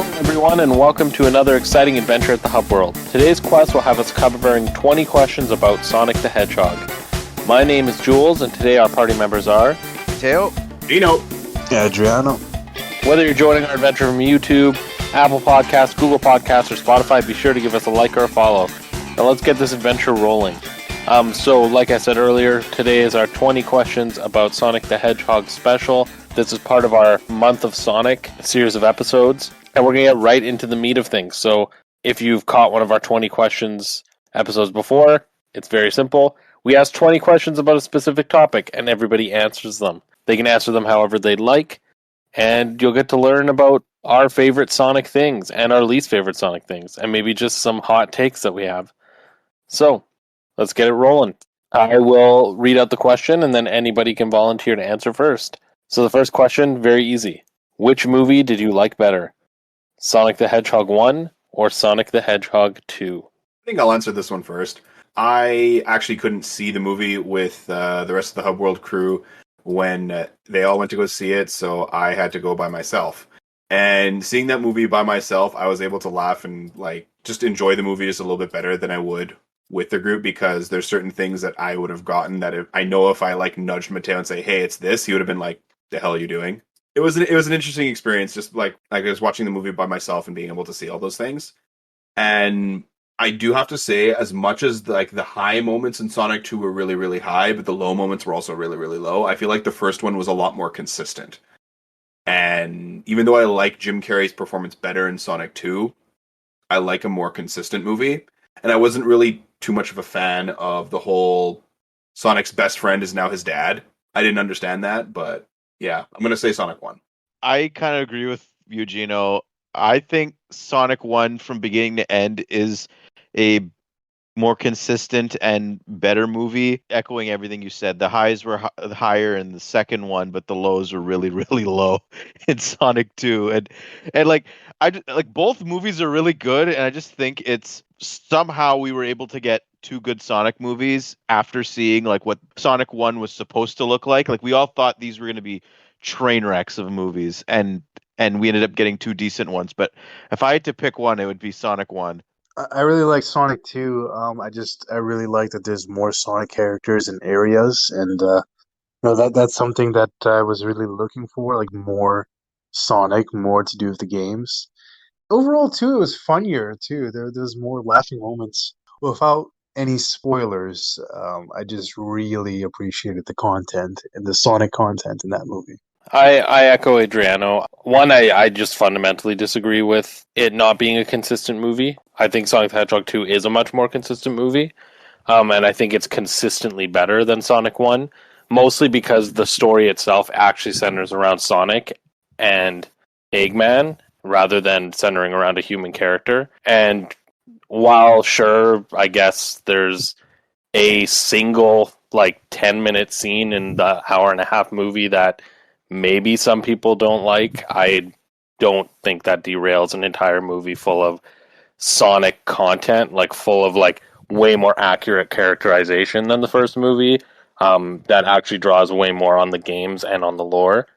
Hello, everyone, and welcome to another exciting adventure at the Hub World. Today's quest will have us covering 20 questions about Sonic the Hedgehog. My name is Jules, and today our party members are Matteo, Gino, Adriano. Whether you're joining our adventure from YouTube, Apple Podcasts, Google Podcasts, or Spotify, be sure to give us a like or a follow. Now let's get this adventure rolling. So, like I said earlier, today is our 20 questions about Sonic the Hedgehog special. This is part of our Month of Sonic series of episodes, and we're going to get right into the meat of things. So, if you've caught one of our 20 questions episodes before, it's very simple. We ask 20 questions about a specific topic, and everybody answers them. They can answer them however they'd like, and you'll get to learn about our favorite Sonic things and our least favorite Sonic things, and maybe just some hot takes that we have. So, let's get it rolling. I will read out the question, and then anybody can volunteer to answer first. So the first question, very easy. Which movie did you like better? Sonic the Hedgehog 1 or Sonic the Hedgehog 2? I think I'll answer this one first. I actually couldn't see the movie with the rest of the Hub World crew when they all went to go see it, so I had to go by myself. And seeing that movie by myself, I was able to laugh and just enjoy the movie just a little bit better than I would with the group, because there's certain things that I would have gotten that I know if I nudged Matteo and say, "Hey, it's this," he would have been like, "The hell are you doing?" It was an interesting experience, just like I was watching the movie by myself and being able to see all those things. And I do have to say, as much as the high moments in Sonic 2 were really, really high, but the low moments were also really, really low, I feel like the first one was a lot more consistent. And even though I like Jim Carrey's performance better in Sonic 2, I like a more consistent movie. And I wasn't really too much of a fan of the whole Sonic's best friend is now his dad. I didn't understand that, but yeah, I'm going to say Sonic 1. I kind of agree with you, Gino. I think Sonic 1 from beginning to end is a more consistent and better movie, echoing everything you said. The highs were higher in the second one, but the lows were really, really low in Sonic 2. And both movies are really good, and I just think it's somehow we were able to get two good Sonic movies after seeing what Sonic 1 was supposed to look like. We all thought these were going to be train wrecks of movies, and we ended up getting two decent ones. But if I had to pick one, it would be Sonic 1. I really like Sonic 2. I really like that there's more Sonic characters and areas, and that's something that I was really looking for, like more Sonic, more to do with the games. Overall, too, it was funnier too. There's more laughing moments without any spoilers. I just really appreciated the content and the Sonic content in that movie. I echo Adriano. One, I just fundamentally disagree with it not being a consistent movie. I think Sonic the Hedgehog 2 is a much more consistent movie, and I think it's consistently better than Sonic 1, mostly because the story itself actually centers around Sonic and Eggman, rather than centering around a human character. And while, sure, I guess there's a single 10-minute scene in the hour and a half movie that maybe some people don't like, I don't think that derails an entire movie full of Sonic content, full of way more accurate characterization than the first movie, that actually draws way more on the games and on the lore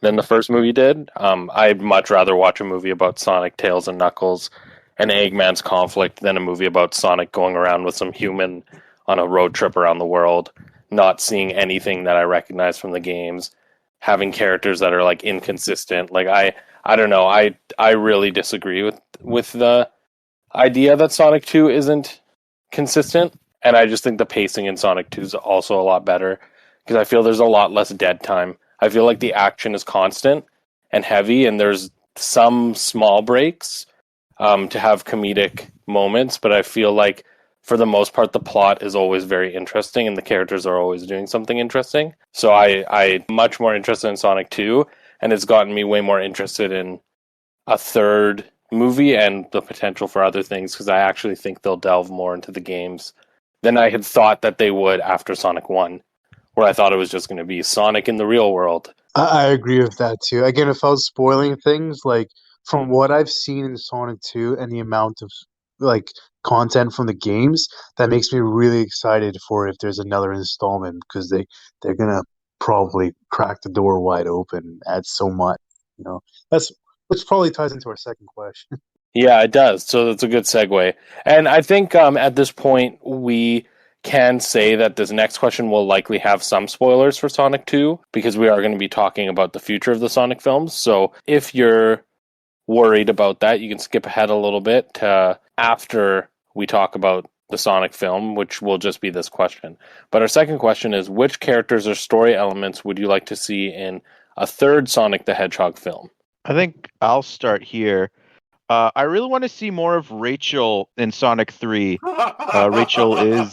than the first movie did. I'd much rather watch a movie about Sonic, Tails, and Knuckles and Eggman's conflict than a movie about Sonic going around with some human on a road trip around the world, not seeing anything that I recognize from the games, having characters that are inconsistent. I don't know. I really disagree with the idea that Sonic 2 isn't consistent, and I just think the pacing in Sonic 2 is also a lot better, because I feel there's a lot less dead time. I feel like the action is constant and heavy, and there's some small breaks to have comedic moments, but I feel like for the most part the plot is always very interesting and the characters are always doing something interesting. So I'm much more interested in Sonic 2, and it's gotten me way more interested in a third movie and the potential for other things, because I actually think they'll delve more into the games than I had thought that they would after Sonic 1, where I thought it was just going to be Sonic in the real world. I agree with that too. Again, if I was spoiling things, from what I've seen in Sonic 2 and the amount of like content from the games, that makes me really excited for if there's another installment, because they're gonna probably crack the door wide open, add so much. You know, that's which probably ties into our second question. Yeah, it does. So that's a good segue. And I think at this point, we can say that this next question will likely have some spoilers for Sonic 2 because we are going to be talking about the future of the Sonic films. So if you're worried about that, you can skip ahead a little bit to after we talk about the Sonic film, which will just be this question. But our second question is, which characters or story elements would you like to see in a third Sonic the Hedgehog film? I think I'll start here. I really want to see more of Rachel in Sonic 3. Rachel is.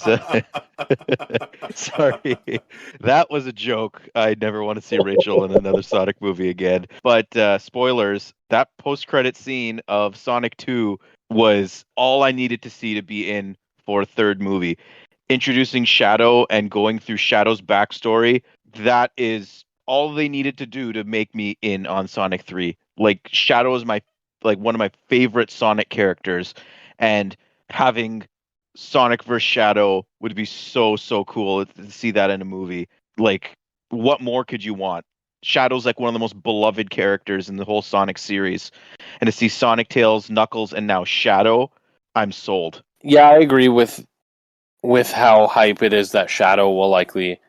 Sorry, that was a joke. I never want to see Rachel in another Sonic movie again. But spoilers, that post-credit scene of Sonic 2 was all I needed to see to be in for a third movie. Introducing Shadow and going through Shadow's backstory, that is all they needed to do to make me in on Sonic 3. Like Shadow is one of my favorite Sonic characters, and having Sonic vs. Shadow would be so cool to see that in a movie. Like, what more could you want? Shadow's like one of the most beloved characters in the whole Sonic series, and to see Sonic, Tails, Knuckles, and now Shadow, I'm sold. Yeah, I agree with how hype it is that Shadow will likely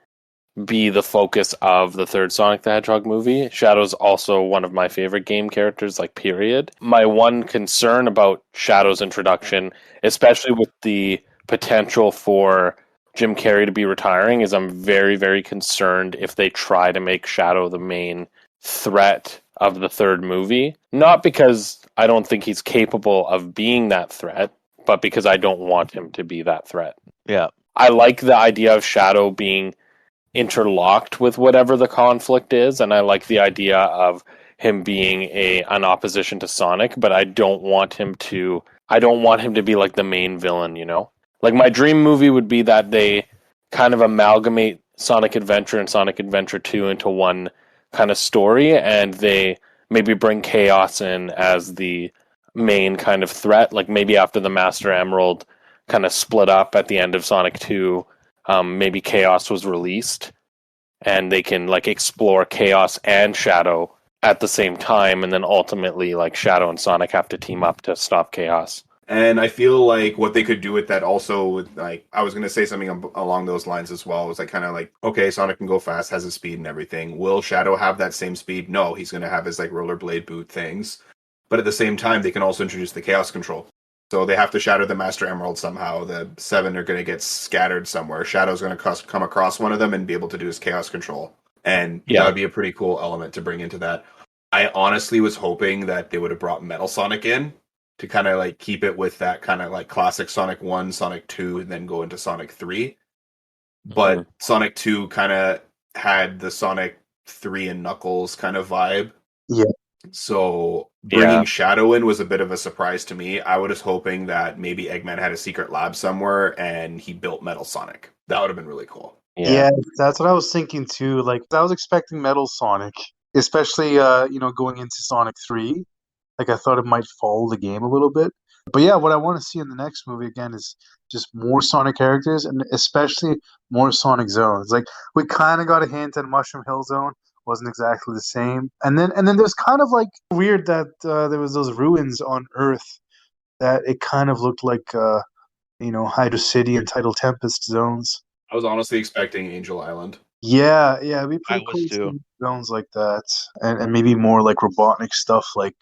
be the focus of the third Sonic the Hedgehog movie. Shadow's also one of my favorite game characters, like, period. My one concern about Shadow's introduction, especially with the potential for Jim Carrey to be retiring, is I'm very, very concerned if they try to make Shadow the main threat of the third movie. Not because I don't think he's capable of being that threat, but because I don't want him to be that threat. Yeah. I like the idea of Shadow being interlocked with whatever the conflict is, and I like the idea of him being an opposition to Sonic, but I don't want him to be like the main villain, you know? Like, my dream movie would be that they kind of amalgamate Sonic Adventure and Sonic Adventure 2 into one kind of story, and they maybe bring Chaos in as the main kind of threat, like maybe after the Master Emerald kind of split up at the end of Sonic 2, maybe Chaos was released, and they can like explore Chaos and Shadow at the same time, and then ultimately like Shadow and Sonic have to team up to stop Chaos. And I feel like what they could do with that also, with like, I was going to say something along those lines as well. It was like kind of like, okay, Sonic can go fast, has his speed and everything. Will Shadow have that same speed? No, he's going to have his like rollerblade boot things. But at the same time, they can also introduce the Chaos Control. So they have to shatter the Master Emerald somehow. The 7 are going to get scattered somewhere. Shadow's going to come across one of them and be able to do his Chaos Control. And that would be a pretty cool element to bring into that. I honestly was hoping that they would have brought Metal Sonic in to kind of like keep it with that kind of like classic Sonic 1, Sonic 2, and then go into Sonic 3. But Sonic 2 kind of had the Sonic 3 and Knuckles kind of vibe. Yeah. So bringing Shadow in was a bit of a surprise to me. I was hoping that maybe Eggman had a secret lab somewhere and he built Metal Sonic. That would have been really cool. Yeah, that's what I was thinking too. Like, I was expecting Metal Sonic, especially going into Sonic 3. Like, I thought it might follow the game a little bit. But yeah, what I want to see in the next movie again is just more Sonic characters and especially more Sonic zones. Like, we kind of got a hint at Mushroom Hill Zone, wasn't exactly the same. And then there's kind of like weird that there was those ruins on Earth that it kind of looked like Hydro City and Tidal Tempest zones. I was honestly expecting Angel Island. Yeah, it'd be pretty I cool was to too. see zones like that, and maybe more like Robotnik stuff, like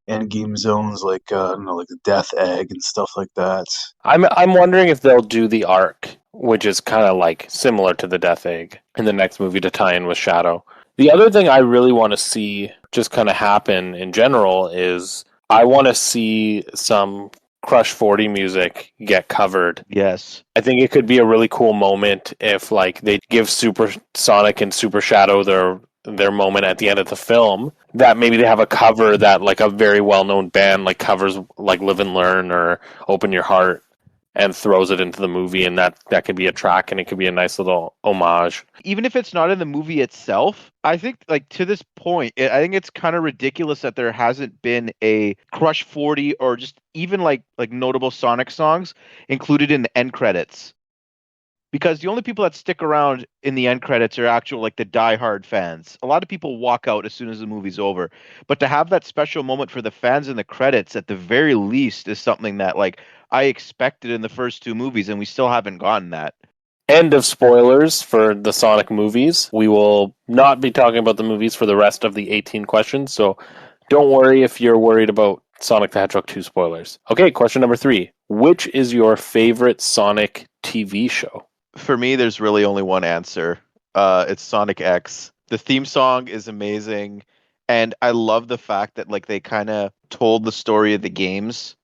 end game zones, like I don't know, like the Death Egg and stuff like that. I'm wondering if they'll do the Ark, which is kind of like similar to the Death Egg in the next movie to tie in with Shadow. The other thing I really want to see just kind of happen in general is I want to see some Crush 40 music get covered. Yes. I think it could be a really cool moment if like they give Super Sonic and Super Shadow their moment at the end of the film, that maybe they have a cover that like a very well-known band like covers like Live and Learn or Open Your Heart and throws it into the movie, and that could be a track and it could be a nice little homage. Even if it's not in the movie itself, I think like to this point, I think it's kind of ridiculous that there hasn't been a Crush 40 or just even like notable Sonic songs included in the end credits. because the only people that stick around in the end credits are actual like the diehard fans. A lot of people walk out as soon as the movie's over. But to have that special moment for the fans in the credits at the very least is something that like I expected in the first two movies, and we still haven't gotten that. End of spoilers for the Sonic movies. We will not be talking about the movies for the rest of the 18 questions, so don't worry if you're worried about Sonic the Hedgehog 2 spoilers. Okay, question number 3. Which is your favorite Sonic TV show? For me, there's really only one answer. It's Sonic X. The theme song is amazing, and I love the fact that like they kind of told the story of the games,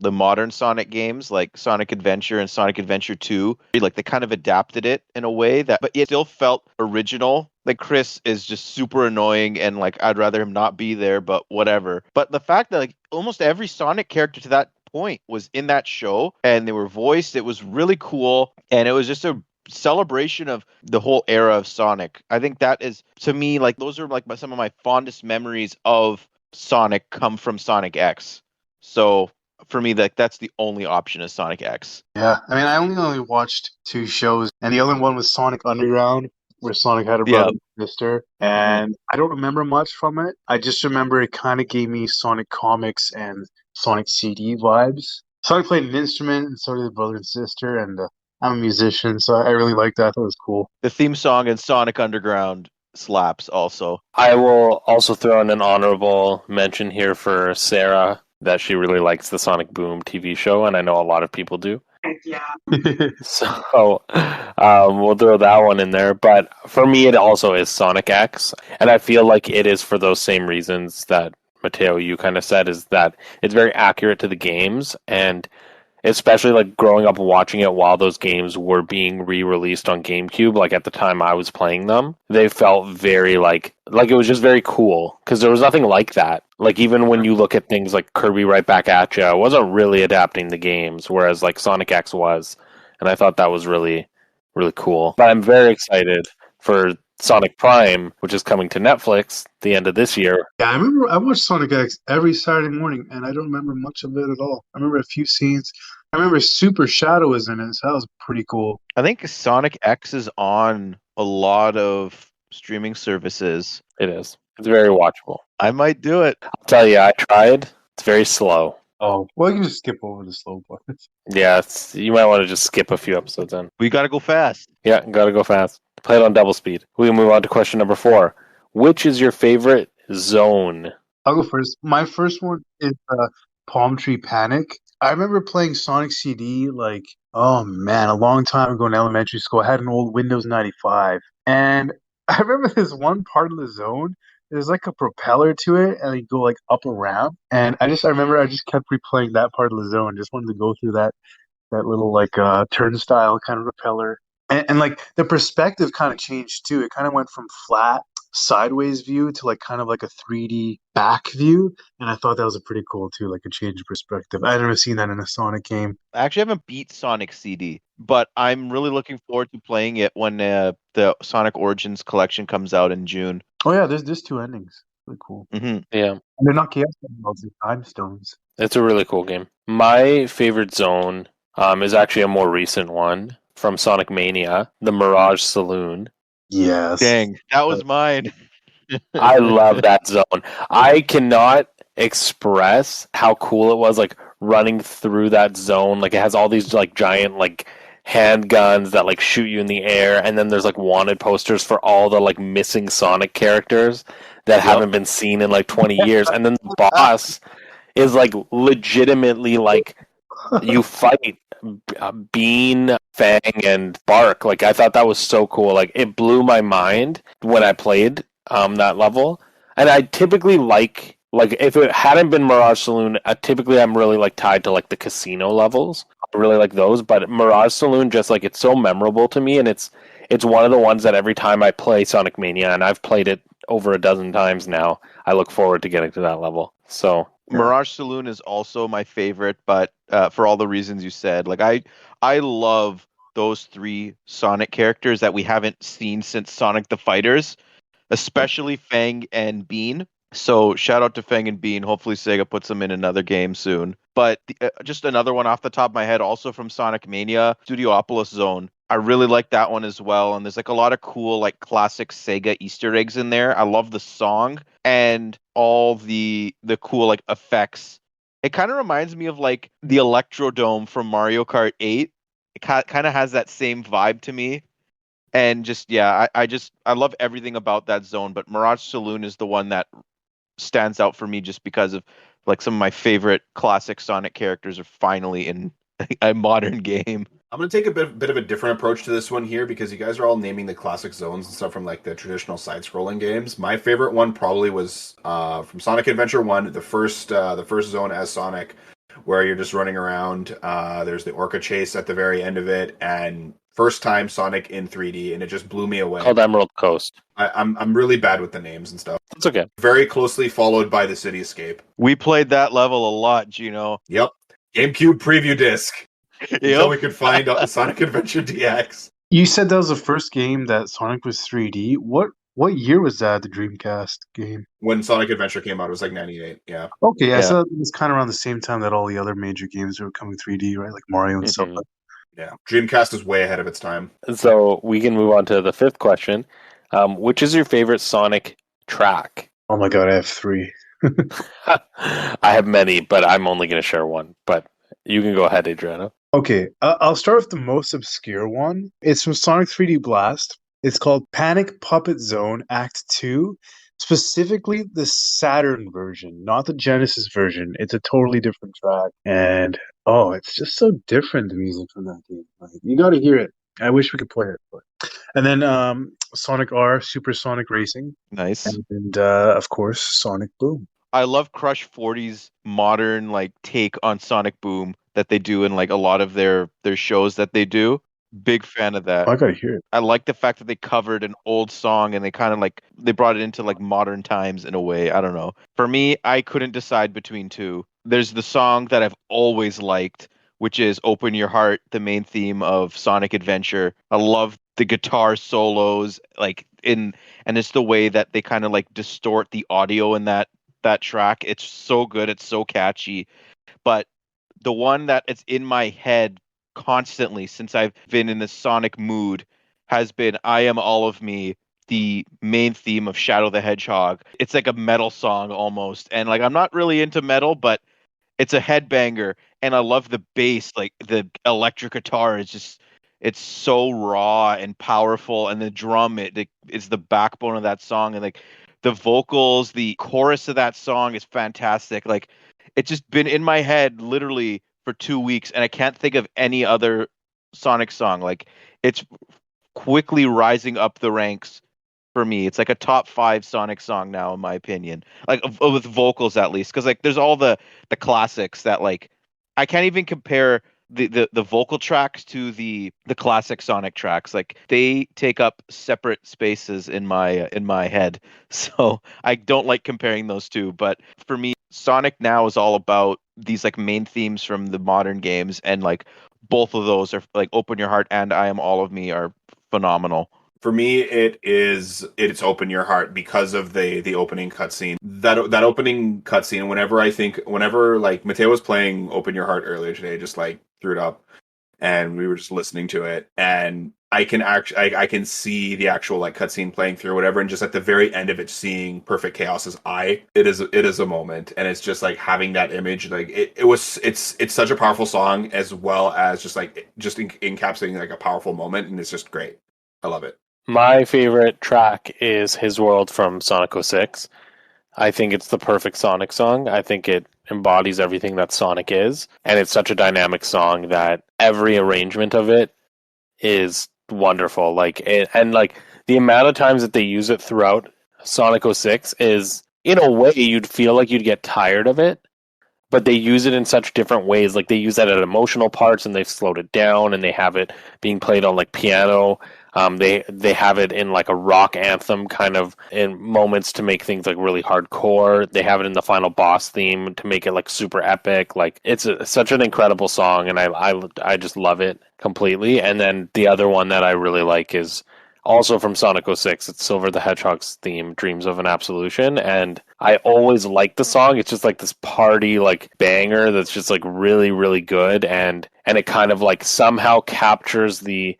the modern Sonic games, like Sonic Adventure and Sonic Adventure 2. Like they kind of adapted it in a way that, but it still felt original. Like Chris is just super annoying, and like I'd rather him not be there, but whatever. But the fact that like almost every Sonic character to that point was in that show and they were voiced, it was really cool, and it was just a celebration of the whole era of Sonic. I think that is, to me, like those are like some of my fondest memories of Sonic come from Sonic X. So for me, that's the only option is Sonic X. Yeah, I mean, I only watched 2 shows, and the other one was Sonic Underground, where Sonic had a Yeah. brother and sister, and I don't remember much from it. I just remember it kind of gave me Sonic comics and Sonic CD vibes. Sonic played an instrument, and so did his brother and sister, and I'm a musician, so I really liked that. I thought it was cool. The theme song in Sonic Underground slaps also. I will also throw in an honorable mention here for Sarah, that she really likes the Sonic Boom TV show, and I know a lot of people do. Yeah. So we'll throw that one in there. But for me, it also is Sonic X, and I feel like it is for those same reasons that Matteo, you kind of said, is that it's very accurate to the games, and especially like growing up watching it while those games were being re-released on GameCube, like at the time I was playing them, they felt very like it was just very cool because there was nothing like that. Like even when you look at things like Kirby Right Back at Ya, it wasn't really adapting the games, whereas like Sonic X was, and I thought that was really, really cool. But I'm very excited for Sonic Prime, which is coming to Netflix the end of this year. Yeah, I remember I watched Sonic X every Saturday morning, and I don't remember much of it at all. I remember a few scenes. I remember Super Shadow was in it, so that was pretty cool. I think Sonic X is on a lot of streaming services. It is. It's very watchable. I might do it. I'll tell you, I tried. It's very slow. Oh, well, you can just skip over the slow parts. Yeah, you might want to just skip a few episodes in. We got to go fast. Yeah, gotta go fast. Play it on double speed. We can move on to question number 4. Which is your favorite zone? I'll go first. My first one is Palm Tree Panic. I remember playing Sonic CD like, oh man, a long time ago in elementary school. I had an old Windows 95. And I remember this one part of the zone, there's like a propeller to it, and you go like up a ramp. And I remember I just kept replaying that part of the zone. Just wanted to go through that little like turnstile kind of propeller. And like the perspective kind of changed too. It kind of went from flat sideways view to like kind of like a 3D back view, and I thought that was a pretty cool too, like a change of perspective. I've never seen that in a Sonic game. I actually haven't beat Sonic CD, but I'm really looking forward to playing it when the Sonic Origins collection comes out in June. Oh yeah, there's 2 endings. Really cool. Mm-hmm. Yeah. And they're not chaos emeralds, they're time stones. It's a really cool game. My favorite zone is actually a more recent one from Sonic Mania, the Mirage Saloon. Yes. Dang, that was mine. I love that zone. I cannot express how cool it was, like running through that zone. Like it has all these like giant like handguns that like shoot you in the air, and then there's like wanted posters for all the like missing Sonic characters that haven't been seen in like 20 years. And then the boss is like legitimately like you fight Bean, Fang, and Bark. Like I thought that was so cool. Like it blew my mind when I played that level. And I typically like if it hadn't been Mirage Saloon, typically I'm really like tied to like the casino levels. I really like those, but Mirage Saloon just like it's so memorable to me, and it's one of the ones that every time I play Sonic Mania, and I've played it over a dozen times now, I look forward to getting to that level. So Mirage Saloon is also my favorite, but for all the reasons you said, like I love those 3 Sonic characters that we haven't seen since Sonic the Fighters, especially Fang and Bean. So shout out to Fang and Bean. Hopefully Sega puts them in another game soon. But just another one off the top of my head, also from Sonic Mania, Studiopolis Zone. I really like that one as well. And there's like a lot of cool like classic Sega Easter eggs in there. I love the song and all the cool like effects. It kind of reminds me of like the Electrodome from Mario Kart 8. It kind of has that same vibe to me. And just yeah, I love everything about that zone. But Mirage Saloon is the one that stands out for me just because of like some of my favorite classic Sonic characters are finally in a modern game. I'm going to take a bit of a different approach to this one here because you guys are all naming the classic zones and stuff from like the traditional side-scrolling games. My favorite one probably was from Sonic Adventure 1, the first zone as Sonic, where you're just running around. There's the Orca chase at the very end of it, and first time Sonic in 3D, and it just blew me away. Called Emerald Coast. I'm really bad with the names and stuff. It's okay. Very closely followed by the Cityscape. We played that level a lot, Gino. Yep. GameCube preview disc. Until Yep. we could find Sonic Adventure DX. You said that was the first game that Sonic was 3D. What year was that, the Dreamcast game? When Sonic Adventure came out, it was like 98. Yeah. Okay, Yeah. I saw it was kind of around the same time that all the other major games were coming 3D, right? Like Mario and stuff. Mhm. Like Yeah. Dreamcast is way ahead of its time. So we can move on to the fifth question. Which is your favorite Sonic track? Oh my god, I have 3. I have many, but I'm only going to share one. But you can go ahead, Adriano. Okay, I'll start with the most obscure one. It's from Sonic 3D Blast. It's called Panic Puppet Zone Act 2, specifically the Saturn version, not the Genesis version. It's a totally different track. And, oh, it's just so different, the music from that game. Like, you gotta hear it. I wish we could play it. And then Sonic R, Supersonic Racing. Nice. And of course, Sonic Boom. I love Crush 40's modern like take on Sonic Boom that they do in like a lot of their shows that they do. Big fan of that. Oh, I gotta hear it. I like the fact that they covered an old song and they kind of like they brought it into like modern times in a way. I don't know. For me, I couldn't decide between two. There's the song that I've always liked, which is Open Your Heart, the main theme of Sonic Adventure. I love the guitar solos and it's the way that they kind of like distort the audio in that track. It's so good, it's so catchy. But the one that it's in my head constantly since I've been in this Sonic mood has been I Am All of Me, the main theme of Shadow the Hedgehog. It's like a metal song almost. And like I'm not really into metal, but it's a headbanger and I love the bass, like the electric guitar is just it's so raw and powerful and the drum it is the backbone of that song and like the vocals, the chorus of that song is fantastic. Like it's just been in my head literally for 2 weeks and I can't think of any other Sonic song. Like it's quickly rising up the ranks for me. It's like a top 5 Sonic song now in my opinion. Like with vocals at least cuz like there's all the classics that like I can't even compare the vocal tracks to the classic Sonic tracks. Like they take up separate spaces in my head. So I don't like comparing those two, but for me Sonic now is all about these like main themes from the modern games and like both of those are like Open Your Heart and I Am All of Me are phenomenal. For me, it's Open Your Heart because of the opening cutscene. That opening cutscene. Whenever like Matteo was playing Open Your Heart earlier today, just like threw it up, and we were just listening to it, and I can see the actual like cutscene playing through whatever, and just at the very end of it, seeing Perfect Chaos's eye. It is a moment, and it's just like having that image. Like it's such a powerful song as well as just encapsulating like a powerful moment, and it's just great. I love it. My favorite track is His World from Sonic 06. I think it's the perfect Sonic song. I think it embodies everything that Sonic is. And it's such a dynamic song that every arrangement of it is wonderful. And the amount of times that they use it throughout Sonic 06 is, in a way, you'd feel like you'd get tired of it. But they use it in such different ways. Like they use that at emotional parts and they've slowed it down and they have it being played on like piano. They have it in like a rock anthem kind of in moments to make things like really hardcore. They have it in the final boss theme to make it like super epic. Like it's such an incredible song and I just love it completely. And then the other one that I really like is also from Sonic 06. It's Silver the Hedgehog's theme, Dreams of an Absolution. And I always liked the song. It's just like this party like banger that's just like really, really good. And it kind of like somehow captures the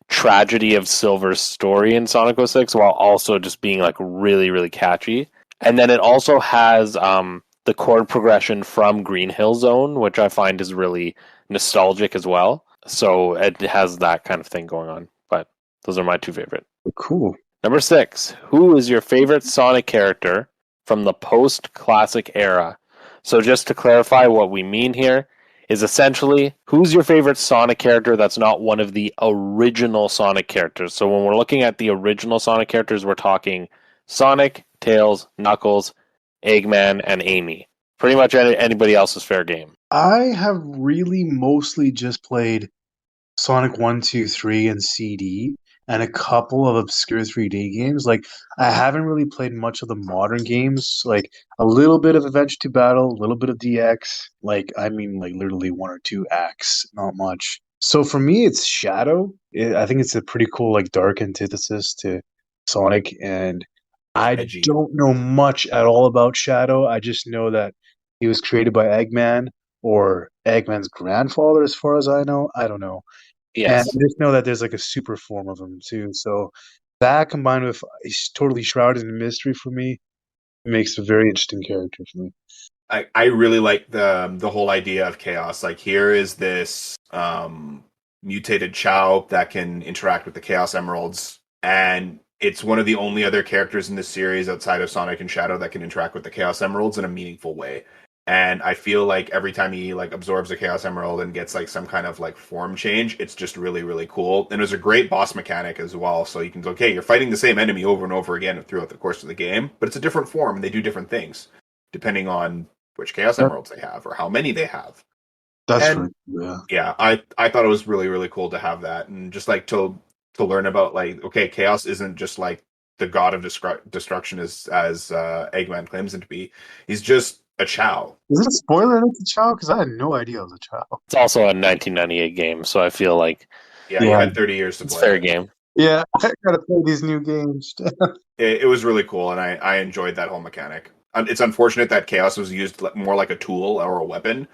tragedy of Silver's story in Sonic 06 while also just being like really, really catchy. And then it also has the chord progression from Green Hill Zone, which I find is really nostalgic as well. So it has that kind of thing going on. But those are my two favorite. Cool. Number 6. Who is your favorite Sonic character from the post-classic era? So just to clarify what we mean here is essentially who's your favorite Sonic character that's not one of the original Sonic characters. So when we're looking at the original Sonic characters, we're talking Sonic, Tails, Knuckles, Eggman, and Amy. Pretty much anybody else is fair game. I have really mostly just played Sonic 1, 2, 3, and CD, and a couple of obscure 3D games. Like, I haven't really played much of the modern games. Like, a little bit of Adventure to Battle, a little bit of DX. Like, I mean, like, literally one or two acts, not much. So for me, it's Shadow. I think it's a pretty cool, like, dark antithesis to Sonic, and I Edgy. don't know much at all about Shadow. I just know that he was created by Eggman or Eggman's grandfather, as far as I know. I don't know. And I Yes. just know that there's like a super form of him too. So that combined with he's totally shrouded in mystery for me makes a very interesting character for me. I really like the whole idea of chaos. Like here is this mutated Chow that can interact with the Chaos Emeralds, and it's one of the only other characters in this series outside of Sonic and Shadow that can interact with the Chaos Emeralds in a meaningful way. And I feel like every time he like absorbs a Chaos Emerald and gets like some kind of like form change, it's just really, really cool. And it was a great boss mechanic as well. So you can okay, you're fighting the same enemy over and over again throughout the course of the game, but it's a different form and they do different things depending on which Chaos That, Emeralds they have or how many they have. that's And really cool, yeah, I thought it was really, really cool to have that and just like to learn about like okay, Chaos isn't just like the god of destruction as Eggman claims him to be. He's just a Chow. Is it a spoiler that it's a Chow? Because I had no idea it was a Chow. It's also a 1998 game, so I feel like Yeah, you Yeah. had 30 years to it's play fair it. game. Yeah, I gotta play these new games. It was really cool, and I enjoyed that whole mechanic. It's unfortunate that Chaos was used more like a tool or a weapon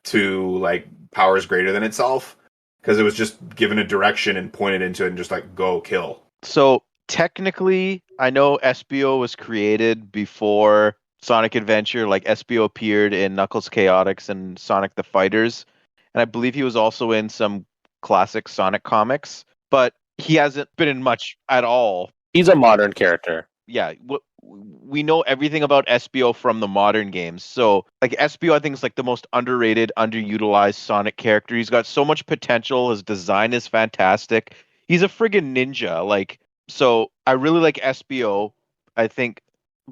to like powers greater than itself, because it was just given a direction and pointed into it and just like go kill. So technically, I know SBO was created before Sonic Adventure. Like SBO appeared in Knuckles Chaotix and Sonic the Fighters, and I believe he was also in some classic Sonic comics. But he hasn't been in much at all. He's a modern character. Yeah, we know everything about SBO from the modern games. So, like SBO, I think is like the most underrated, underutilized Sonic character. He's got so much potential. His design is fantastic. He's a friggin' ninja. Like, so I really like SBO. I think,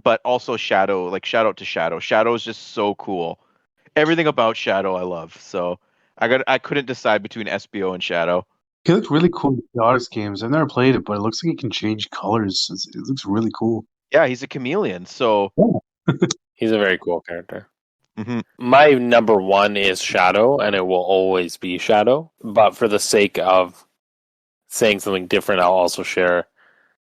but also Shadow. Like, shout out to Shadow. Shadow is just so cool. Everything about Shadow I love. So I couldn't decide between SBO and Shadow. He looks really cool in the Odyssey games. I've never played it, but it looks like he can change colors. It looks really cool. Yeah, he's a chameleon. So, He's a very cool character. mhm. My number 1 is Shadow, and it will always be Shadow. But for the sake of saying something different, I'll also share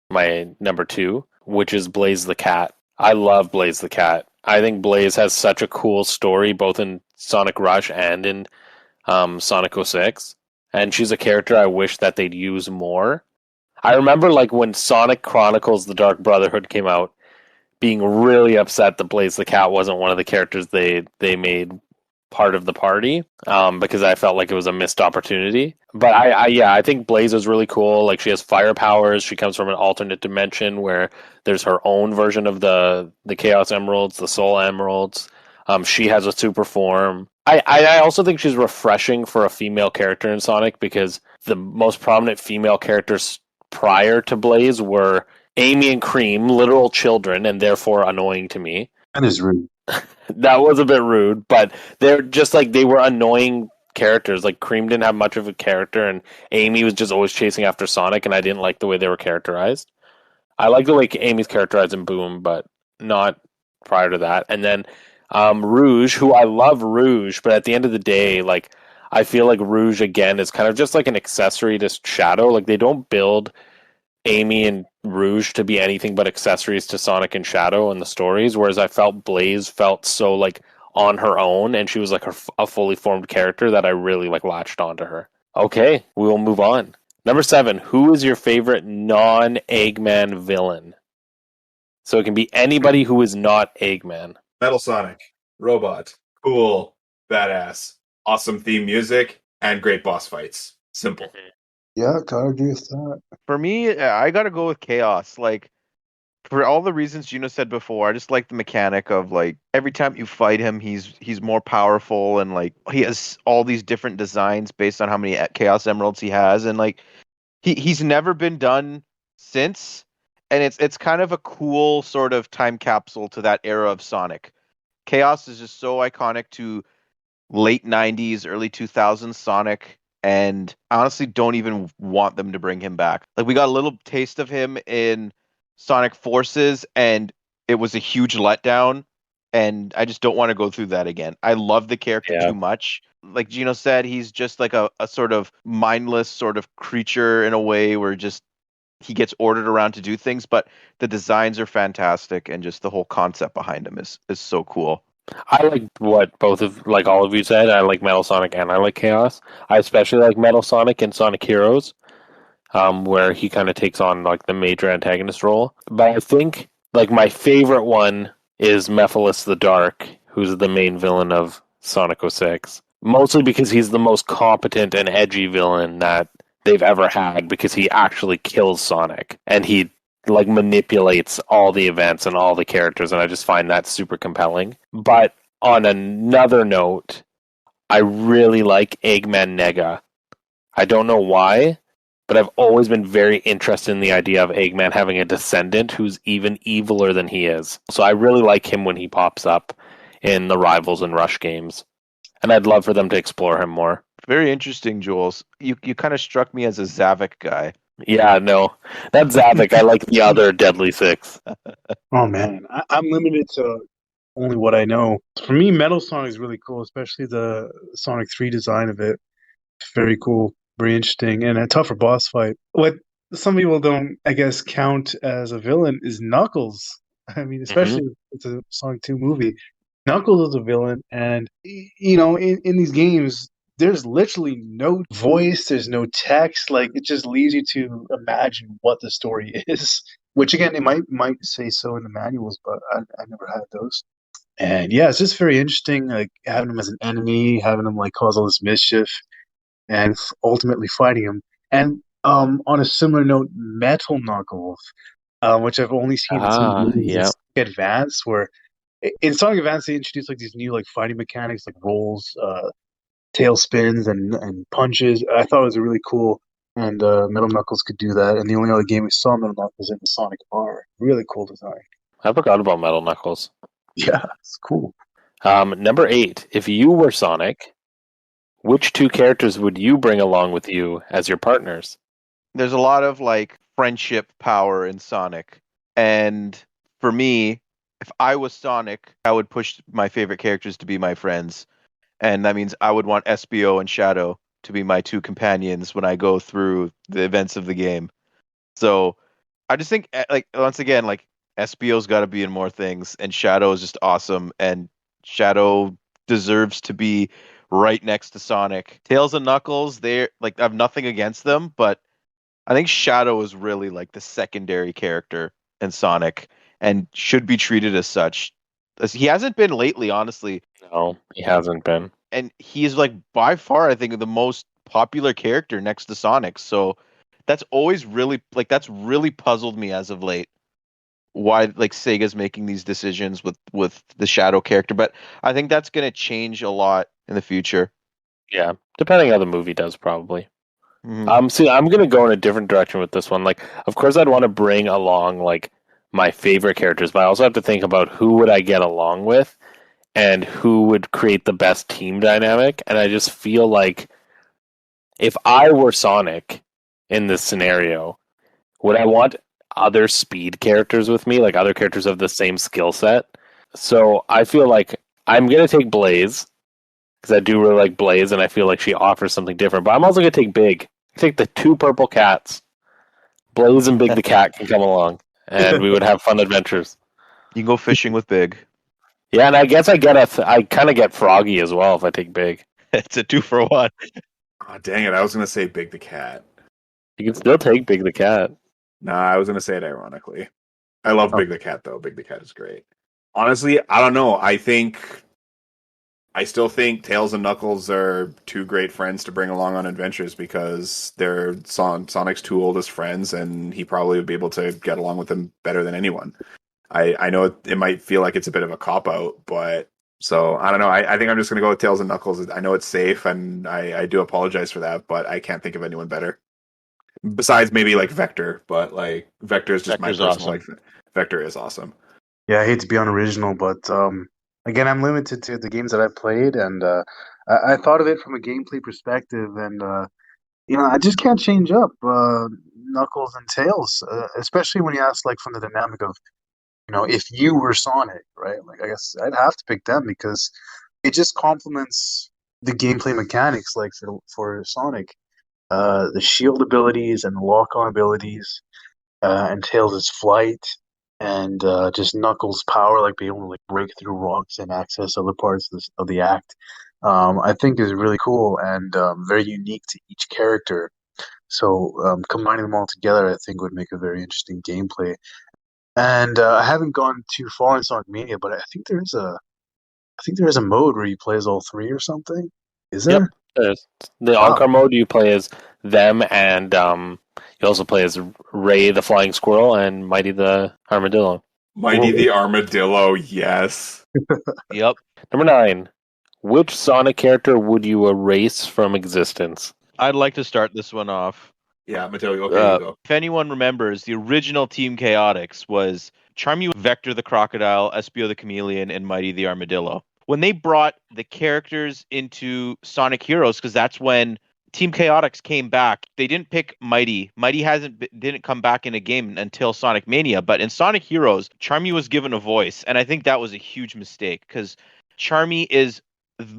my number 2, which is Blaze the Cat. I love Blaze the Cat. I think Blaze has such a cool story, both in Sonic Rush and in Sonic 06. And she's a character I wish that they'd use more. I remember like when Sonic Chronicles The Dark Brotherhood came out, being really upset that Blaze the Cat wasn't one of the characters they made part of the party, because I felt like it was a missed opportunity. But I think Blaze is really cool. Like she has fire powers. She comes from an alternate dimension where there's her own version of the Chaos Emeralds, the Soul Emeralds. She has a super form. I also think she's refreshing for a female character in Sonic, because the most prominent female characters prior to Blaze were Amy and Cream, literal children, and therefore annoying to me. That is rude. That was a bit rude, but they're just like, they were annoying characters. Like Cream didn't have much of a character, and Amy was just always chasing after Sonic, and I didn't like the way they were characterized. I like the way Amy's characterized in Boom, but not prior to that. And then Rouge, who I love Rouge, but at the end of the day, like I feel like Rouge again is kind of just like an accessory to Shadow. Like they don't build Amy and Rouge to be anything but accessories to Sonic and Shadow in the stories, whereas I felt Blaze felt so like on her own, and she was like a fully formed character that I really like latched onto her. Okay, we will move on. Number 7, who is your favorite non-Eggman villain? So it can be anybody who is not Eggman. Metal Sonic, robot, cool, badass, awesome theme music, and great boss fights. Simple. Yeah, gotta agree with that. For me, I gotta go with Chaos. Like, for all the reasons Gino said before, I just like the mechanic of like every time you fight him, he's more powerful, and like he has all these different designs based on how many Chaos Emeralds he has, and like he's never been done since, and it's kind of a cool sort of time capsule to that era of Sonic. Chaos is just so iconic to late 90s, early 2000s Sonic, and I honestly don't even want them to bring him back. Like, we got a little taste of him in Sonic Forces, and it was a huge letdown, and I just don't want to go through that again. I love the character too much. Like Gino said, he's just like a sort of mindless sort of creature in a way where just he gets ordered around to do things, but the designs are fantastic, and just the whole concept behind him is so cool. I like what all of you said. I like Metal Sonic and I like Chaos. I especially like Metal Sonic in Sonic Heroes, where he kind of takes on like the major antagonist role. But I think like my favorite one is Mephiles the Dark, who's the main villain of Sonic 06. Mostly because he's the most competent and edgy villain that they've ever had, because he actually kills Sonic and he like manipulates all the events and all the characters, and I just find that super compelling. But on another note, I really like Eggman Nega. I don't know why, but I've always been very interested in the idea of Eggman having a descendant who's even eviler than he is. So I really like him when he pops up in the Rivals and Rush games, and I'd love for them to explore him more. Very interesting, Jules. You kind of struck me as a Zavik guy. Yeah, no, that's Zavik. I like the other Deadly Six. Oh man, I'm limited to only what I know. For me, Metal Sonic is really cool, especially the Sonic 3 design of it. Very cool, very interesting, and a tougher boss fight. What some people don't, I guess, count as a villain is Knuckles. I mean, especially if it's a Sonic 2 movie. Knuckles is a villain, and you know, in these games, there's literally no voice, there's no text. Like, it just leaves you to imagine what the story is. Which again, it might say so in the manuals, but I never had those. And yeah, it's just very interesting, like having him as an enemy, having him like cause all this mischief, and ultimately fighting him. And on a similar note, Metal Knuckles, which I've only seen in some movies, Yeah. Advance, where in Sonic Advance they introduced like these new like fighting mechanics, like rolls, tail spins, and punches. I thought it was really cool, and Metal Knuckles could do that. And the only other game we saw Metal Knuckles in was Sonic R. Really cool design. I forgot about Metal Knuckles. Yeah, it's cool. Number 8, if you were Sonic, which 2 characters would you bring along with you as your partners? There's a lot of like friendship power in Sonic, and for me, if I was Sonic, I would push my favorite characters to be my friends, and that means I would want SBO and Shadow to be my 2 companions when I go through the events of the game. So I just think, like, once again, like, SBO's got to be in more things, and Shadow is just awesome, and Shadow deserves to be right next to Sonic. Tails and Knuckles, they're like, I have nothing against them, but I think Shadow is really like the secondary character in Sonic and should be treated as such. As he hasn't been lately, honestly. No, he hasn't been. And he's like by far, I think, the most popular character next to Sonic. So that's always really like that's really puzzled me as of late. Why like Sega's making these decisions with the Shadow character, but I think that's going to change a lot in the future. Yeah, depending how the movie does, probably. Mm-hmm. See, I'm gonna go in a different direction with this one. Like, of course, I'd want to bring along like my favorite characters, but I also have to think about who would I get along with, and who would create the best team dynamic. And I just feel like if I were Sonic in this scenario, would I want other speed characters with me, like other characters of the same skill set? So I feel like I'm gonna take Blaze, because I do really like Blaze, and I feel like she offers something different. But I'm also gonna take Big. Take the 2 purple cats. Blaze and Big the Cat can come along, and we would have fun adventures. You can go fishing with Big. Yeah, and I guess I kind of get Froggy as well if I take Big. It's a 2-for-1. Oh, dang it! I was gonna say Big the Cat. You can still take Big the Cat. Nah, I was gonna say it ironically. I love Big the Cat though. Big the Cat is great. Honestly, I don't know. I still think Tails and Knuckles are two great friends to bring along on adventures because they're Sonic's two oldest friends, and he probably would be able to get along with them better than anyone. I know it might feel like it's a bit of a cop out, but so I don't know. I think I'm just gonna go with Tails and Knuckles. I know it's safe, and I do apologize for that, but I can't think of anyone better besides maybe like Vector. But like Vector is just Vector's my personal awesome. Vector is awesome. Yeah, I hate to be unoriginal, but again, I'm limited to the games that I've played, and I thought of it from a gameplay perspective, and I just can't change up Knuckles and Tails, especially when you ask like from the dynamic of if you were Sonic, right? Like I guess I'd have to pick them because it just complements the gameplay mechanics, like for Sonic, the shield abilities and the lock-on abilities, and Tails' flight, and just Knuckles' power, like being able to like break through rocks and access other parts of the act. I think is really cool and very unique to each character. So combining them all together, I think, would make a very interesting gameplay. And I haven't gone too far in Sonic Mania, but I think there is a mode where you play as all three or something. Is Yep. there? There's the Wow. Encore mode. You play as them, and you also play as Ray the Flying Squirrel and Mighty the Armadillo. Mighty the Armadillo, yes. Yep. Number 9. Which Sonic character would you erase from existence? I'd like to start this one off. Yeah, Matteo, okay, you go. If anyone remembers, the original Team Chaotix was Charmy, Vector the Crocodile, Espio the Chameleon, and Mighty the Armadillo. When they brought the characters into Sonic Heroes, because that's when Team Chaotix came back, they didn't pick Mighty. Mighty didn't come back in a game until Sonic Mania, but in Sonic Heroes, Charmy was given a voice, and I think that was a huge mistake because Charmy is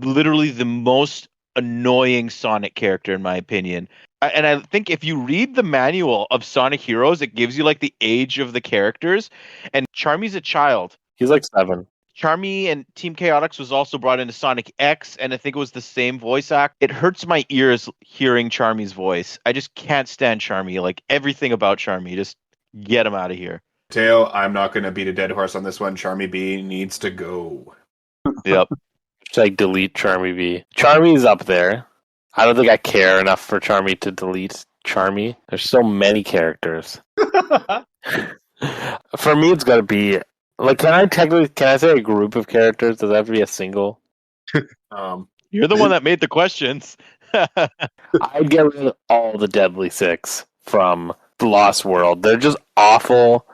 literally the most annoying Sonic character in my opinion. And I think if you read the manual of Sonic Heroes, it gives you like the age of the characters. And Charmy's a child. He's like 7. Charmy and Team Chaotix was also brought into Sonic X, and I think it was the same voice act. It hurts my ears hearing Charmy's voice. I just can't stand Charmy. Like everything about Charmy, just get him out of here. Matteo, I'm not going to beat a dead horse on this one. Charmy B needs to go. Yep. Should I delete Charmy V? Charmy's up there. I don't think I care enough for Charmy to delete Charmy. There's so many characters. For me, it's got to be like. Can I say a group of characters? Does that have to be a single? You're the one that made the questions. I'd get rid of all the Deadly Six from the Lost World. They're just awful.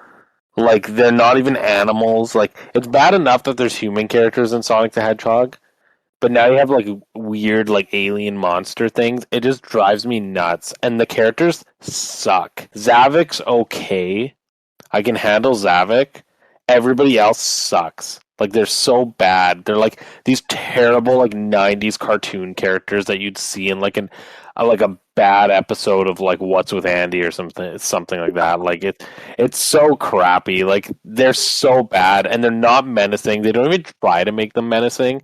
Like they're not even animals. Like it's bad enough that there's human characters in Sonic the Hedgehog. But now you have like weird like alien monster things. It just drives me nuts. And the characters suck. Zavok's okay. I can handle Zavok. Everybody else sucks. Like they're so bad. They're like these terrible like 90s cartoon characters that you'd see in like a bad episode of like What's with Andy or something like that. Like it's so crappy. Like they're so bad and they're not menacing. They don't even try to make them menacing.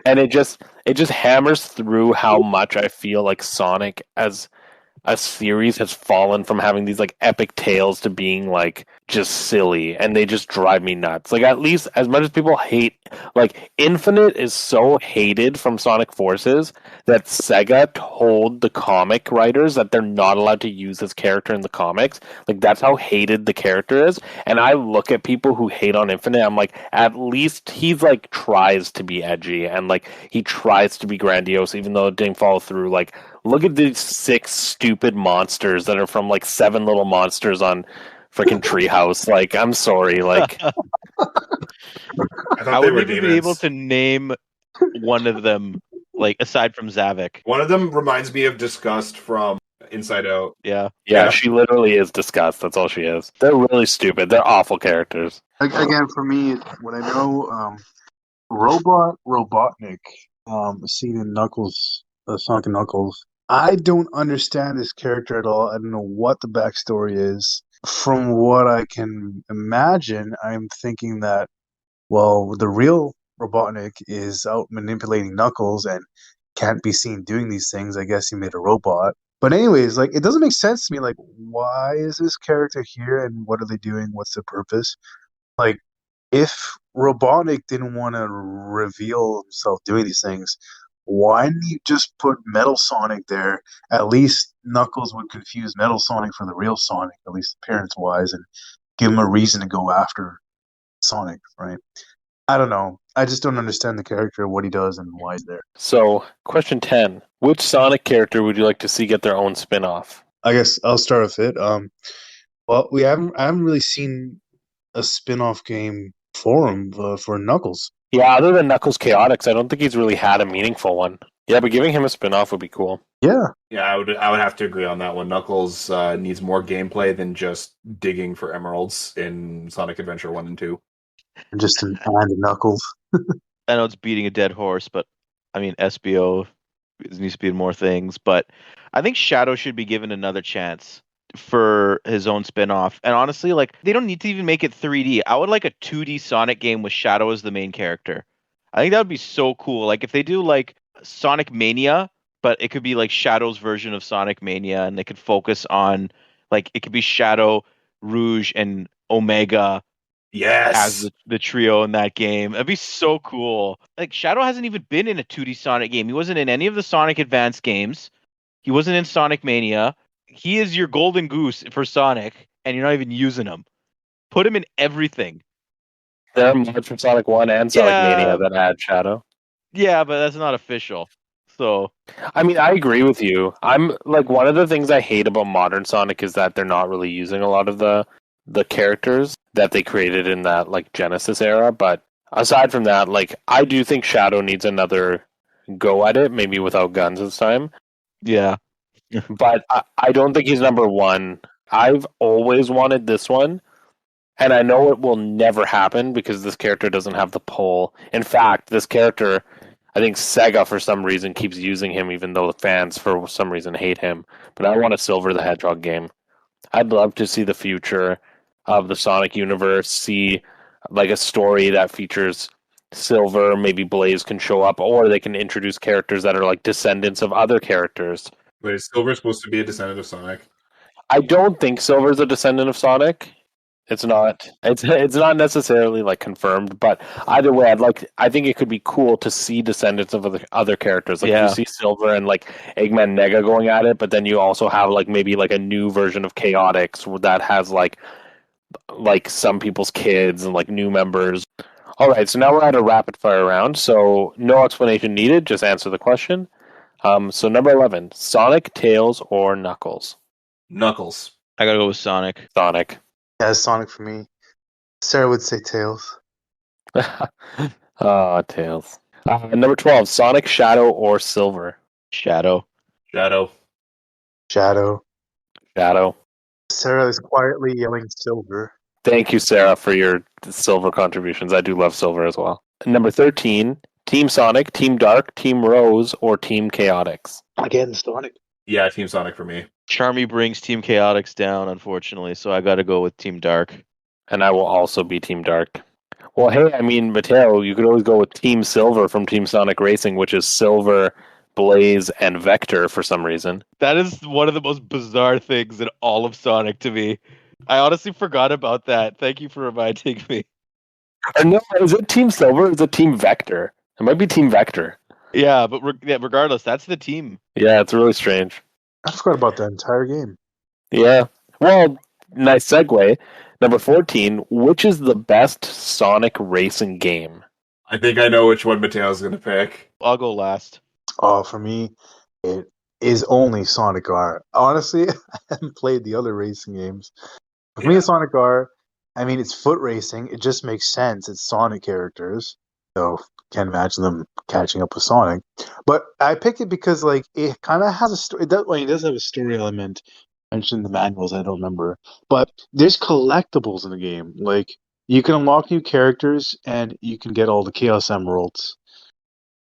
And it just hammers through how much I feel like Sonic as a series has fallen from having these like epic tales to being like just silly, and they just drive me nuts. Like at least as much as people hate, like Infinite is so hated from Sonic Forces that Sega told the comic writers that they're not allowed to use his character in the comics. Like that's how hated the character is. And I look at people who hate on Infinite, I'm like, at least he's like tries to be edgy and like he tries to be grandiose, even though it didn't follow through. Like look at these 6 stupid monsters that are from like 7 Little Monsters on freaking Treehouse. Like, I'm sorry. Like, I thought I they would were even be demons. able to name one of them, like aside from Zavok. One of them reminds me of Disgust from Inside Out. Yeah. yeah, she literally is disgust. That's all she is. They're really stupid. They're awful characters. Again, for me, what I know, Robotnik, seen in Knuckles, Sonic and Knuckles. I don't understand this character at all. I don't know what the backstory is. From what I can imagine, I'm thinking that, well, the real Robotnik is out manipulating Knuckles and can't be seen doing these things. I guess he made a robot. But anyways, like it doesn't make sense to me. Like, why is this character here and what are they doing? What's the purpose? Like, if Robotnik didn't want to reveal himself doing these things, why didn't you just put Metal Sonic there? At least Knuckles would confuse Metal Sonic for the real Sonic, at least appearance wise, and give him a reason to go after Sonic, right? I don't know. I just don't understand the character, what he does, and why he's there. So, question 10. Which Sonic character would you like to see get their own spin off? I guess I'll start with it. Well, I haven't really seen a spin-off game for him for Knuckles. Yeah, other than Knuckles Chaotix, I don't think he's really had a meaningful one. Yeah, but giving him a spin off would be cool. Yeah, Yeah, I would have to agree on that one. Knuckles needs more gameplay than just digging for emeralds in Sonic Adventure 1 and 2. just an and Knuckles. I know it's beating a dead horse, but I mean SBO needs to be in more things. But I think Shadow should be given another chance for his own spin-off. And honestly, like they don't need to even make it 3D. I would like a 2D Sonic game with Shadow as the main character. I think that would be so cool. Like if they do like Sonic Mania, but it could be like Shadow's version of Sonic Mania, and they could focus on like it could be Shadow, Rouge, and Omega Yes. as the trio in that game. That'd be so cool. Like Shadow hasn't even been in a 2D Sonic game. He wasn't in any of the Sonic Advance games. He wasn't in Sonic Mania. He is your golden goose for Sonic, and you're not even using him. Put him in everything. There are mods from Sonic 1 and Sonic Mania that add Shadow. Yeah, but that's not official. So I mean, I agree with you. I'm like one of the things I hate about modern Sonic is that they're not really using a lot of the characters that they created in that like Genesis era. But aside from that, like I do think Shadow needs another go at it, maybe without guns this time. yeah. But I don't think he's number one. I've always wanted this one, and I know it will never happen because this character doesn't have the pull. In fact, this character, I think Sega for some reason keeps using him, even though the fans for some reason hate him. But I want a Silver the Hedgehog game. I'd love to see the future of the Sonic universe, see like a story that features Silver, maybe Blaze can show up, or they can introduce characters that are like descendants of other characters. Wait, is Silver supposed to be a descendant of Sonic? I don't think Silver's a descendant of Sonic. It's not. It's not necessarily like confirmed, but either way, I think it could be cool to see descendants of other characters. Like you see Silver and like Eggman Nega going at it, but then you also have like maybe like a new version of Chaotix that has like some people's kids and like new members. All right, so now we're at a rapid fire round. So no explanation needed. Just answer the question. So number 11, Sonic, Tails, or Knuckles? Knuckles. I gotta go with Sonic. Sonic. Yeah, it's Sonic for me. Sarah would say Tails. Ah, Tails. Number 12, Sonic, Shadow, or Silver? Shadow. Shadow. Shadow. Shadow. Sarah is quietly yelling Silver. Thank you, Sarah, for your Silver contributions. I do love Silver as well. Number 13, Team Sonic, Team Dark, Team Rose, or Team Chaotix? Again, Sonic. Yeah, Team Sonic for me. Charmy brings Team Chaotix down, unfortunately, so I gotta go with Team Dark. And I will also be Team Dark. Well, hey, I mean, Matteo, you could always go with Team Silver from Team Sonic Racing, which is Silver, Blaze, and Vector for some reason. That is one of the most bizarre things in all of Sonic to me. I honestly forgot about that. Thank you for reminding me. Or no, is it Team Silver or is it Team Vector? It might be Team Vector. Yeah, but regardless, that's the team. Yeah, it's really strange. I forgot about that entire game. Yeah. Well, nice segue. Number 14, which is the best Sonic racing game? I think I know which one Mateo's going to pick. I'll go last. Oh, for me, it is only Sonic R. Honestly, I haven't played the other racing games. For me, it's Sonic R. I mean, it's foot racing. It just makes sense. It's Sonic characters. So, can't imagine them catching up with Sonic. But I picked it because, like, it kind of has a story. It does have a story element. Mentioned in the manuals, I don't remember. But there's collectibles in the game. Like, you can unlock new characters, and you can get all the Chaos Emeralds.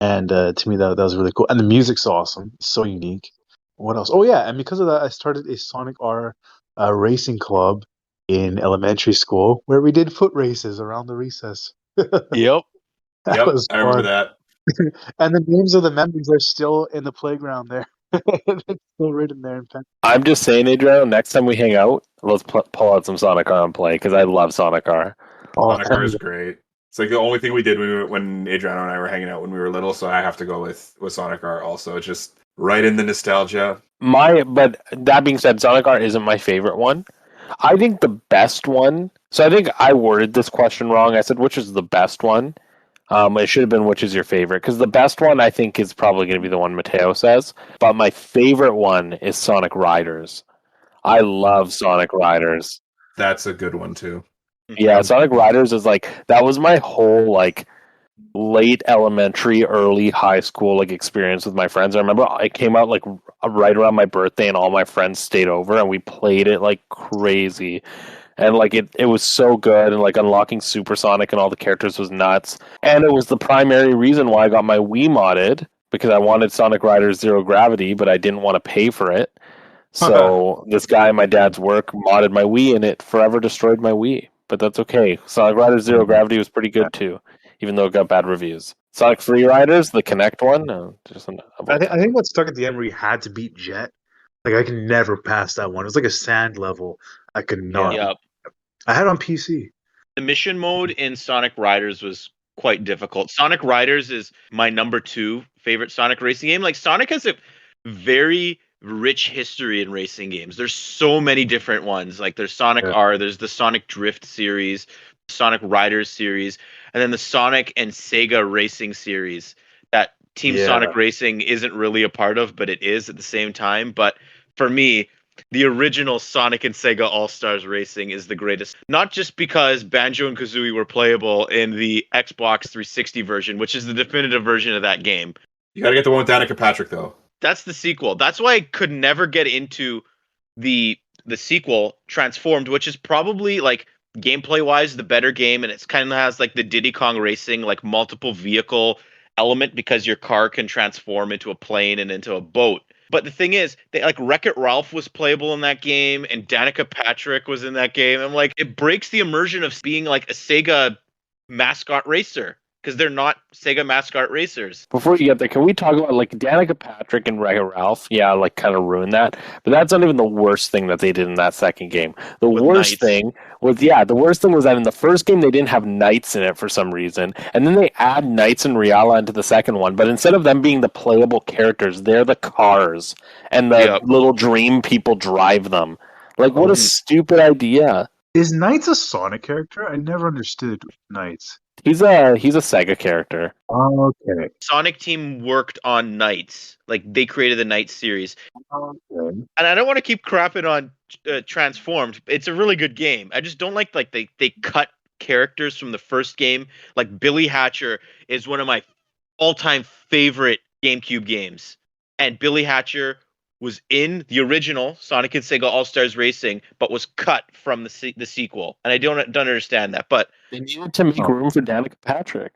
And to me, that was really cool. And the music's awesome. It's so unique. What else? Oh yeah, and because of that, I started a Sonic R racing club in elementary school where we did foot races around the recess. Yep. That Yep, was I remember fun. that. And the names of the members are still in the playground there. It's still written there in pen. I'm just saying, Adriano, next time we hang out, let's pull out some Sonic R and play, because I love Sonic R. Oh, Sonic hell R is yeah. great. It's like the only thing we did when Adriano and I were hanging out when we were little, so I have to go with Sonic R also. It's just right in the nostalgia. But that being said, Sonic R isn't my favorite one. I think the best one. So I think I worded this question wrong. I said which is the best one. It should have been which is your favorite, because the best one I think is probably going to be the one Matteo says. But my favorite one is Sonic Riders. I love Sonic Riders. That's a good one too. Yeah, Sonic Riders is like that was my whole like late elementary, early high school like experience with my friends. I remember it came out like right around my birthday, and all my friends stayed over and we played it like crazy. And like it was so good, and like unlocking Supersonic and all the characters was nuts. And it was the primary reason why I got my Wii modded, because I wanted Sonic Riders Zero Gravity, but I didn't want to pay for it. So this guy at my dad's work modded my Wii, and it forever destroyed my Wii. But that's okay. Sonic Riders Zero Gravity was pretty good too, even though it got bad reviews. Sonic Free Riders, the Connect one, no, just I think what stuck at the end where you had to beat Jet. Like I can never pass that one. It was like a sand level. I could not. Yeah. I had it on PC. The mission mode in Sonic Riders was quite difficult. Sonic Riders is my number 2 favorite Sonic racing game. Like Sonic has a very rich history in racing games. There's so many different ones. Like there's Sonic R, there's the Sonic Drift series, Sonic Riders series, and then the Sonic and Sega Racing series that Team Sonic Racing isn't really a part of, but it is at the same time. But for me, the original Sonic and Sega All-Stars Racing is the greatest. Not just because Banjo and Kazooie were playable in the Xbox 360 version, which is the definitive version of that game. You gotta get the one with Danica Patrick though. That's the sequel. That's why I could never get into the sequel, Transformed, which is probably like gameplay wise the better game, and it's kind of has like the Diddy Kong Racing like multiple vehicle element because your car can transform into a plane and into a boat. But the thing is, they like Wreck-It Ralph was playable in that game, and Danica Patrick was in that game. I'm like, it breaks the immersion of being like a Sega mascot racer, because they're not Sega mascot racers. Before you get there, can we talk about like Danica Patrick and Wreck-It Ralph? Yeah, like kind of ruined that. But that's not even the worst thing that they did in that second game. The worst thing was that in the first game they didn't have knights in it for some reason, and then they add knights and Riala into the second one. But instead of them being the playable characters, they're the cars, and the little dream people drive them. Like, what a stupid idea! Is Knights a Sonic character? I never understood Knights. He's a Sega character. Oh, okay. Sonic Team worked on Knights. Like, they created the Knights series. Okay. And I don't want to keep crapping on Transformed. It's a really good game. I just don't like they cut characters from the first game. Like, Billy Hatcher is one of my all-time favorite GameCube games. And Billy Hatcher was in the original Sonic and Sega All-Stars Racing, but was cut from the sequel. And I don't understand that. But they needed to make room for Danica Patrick.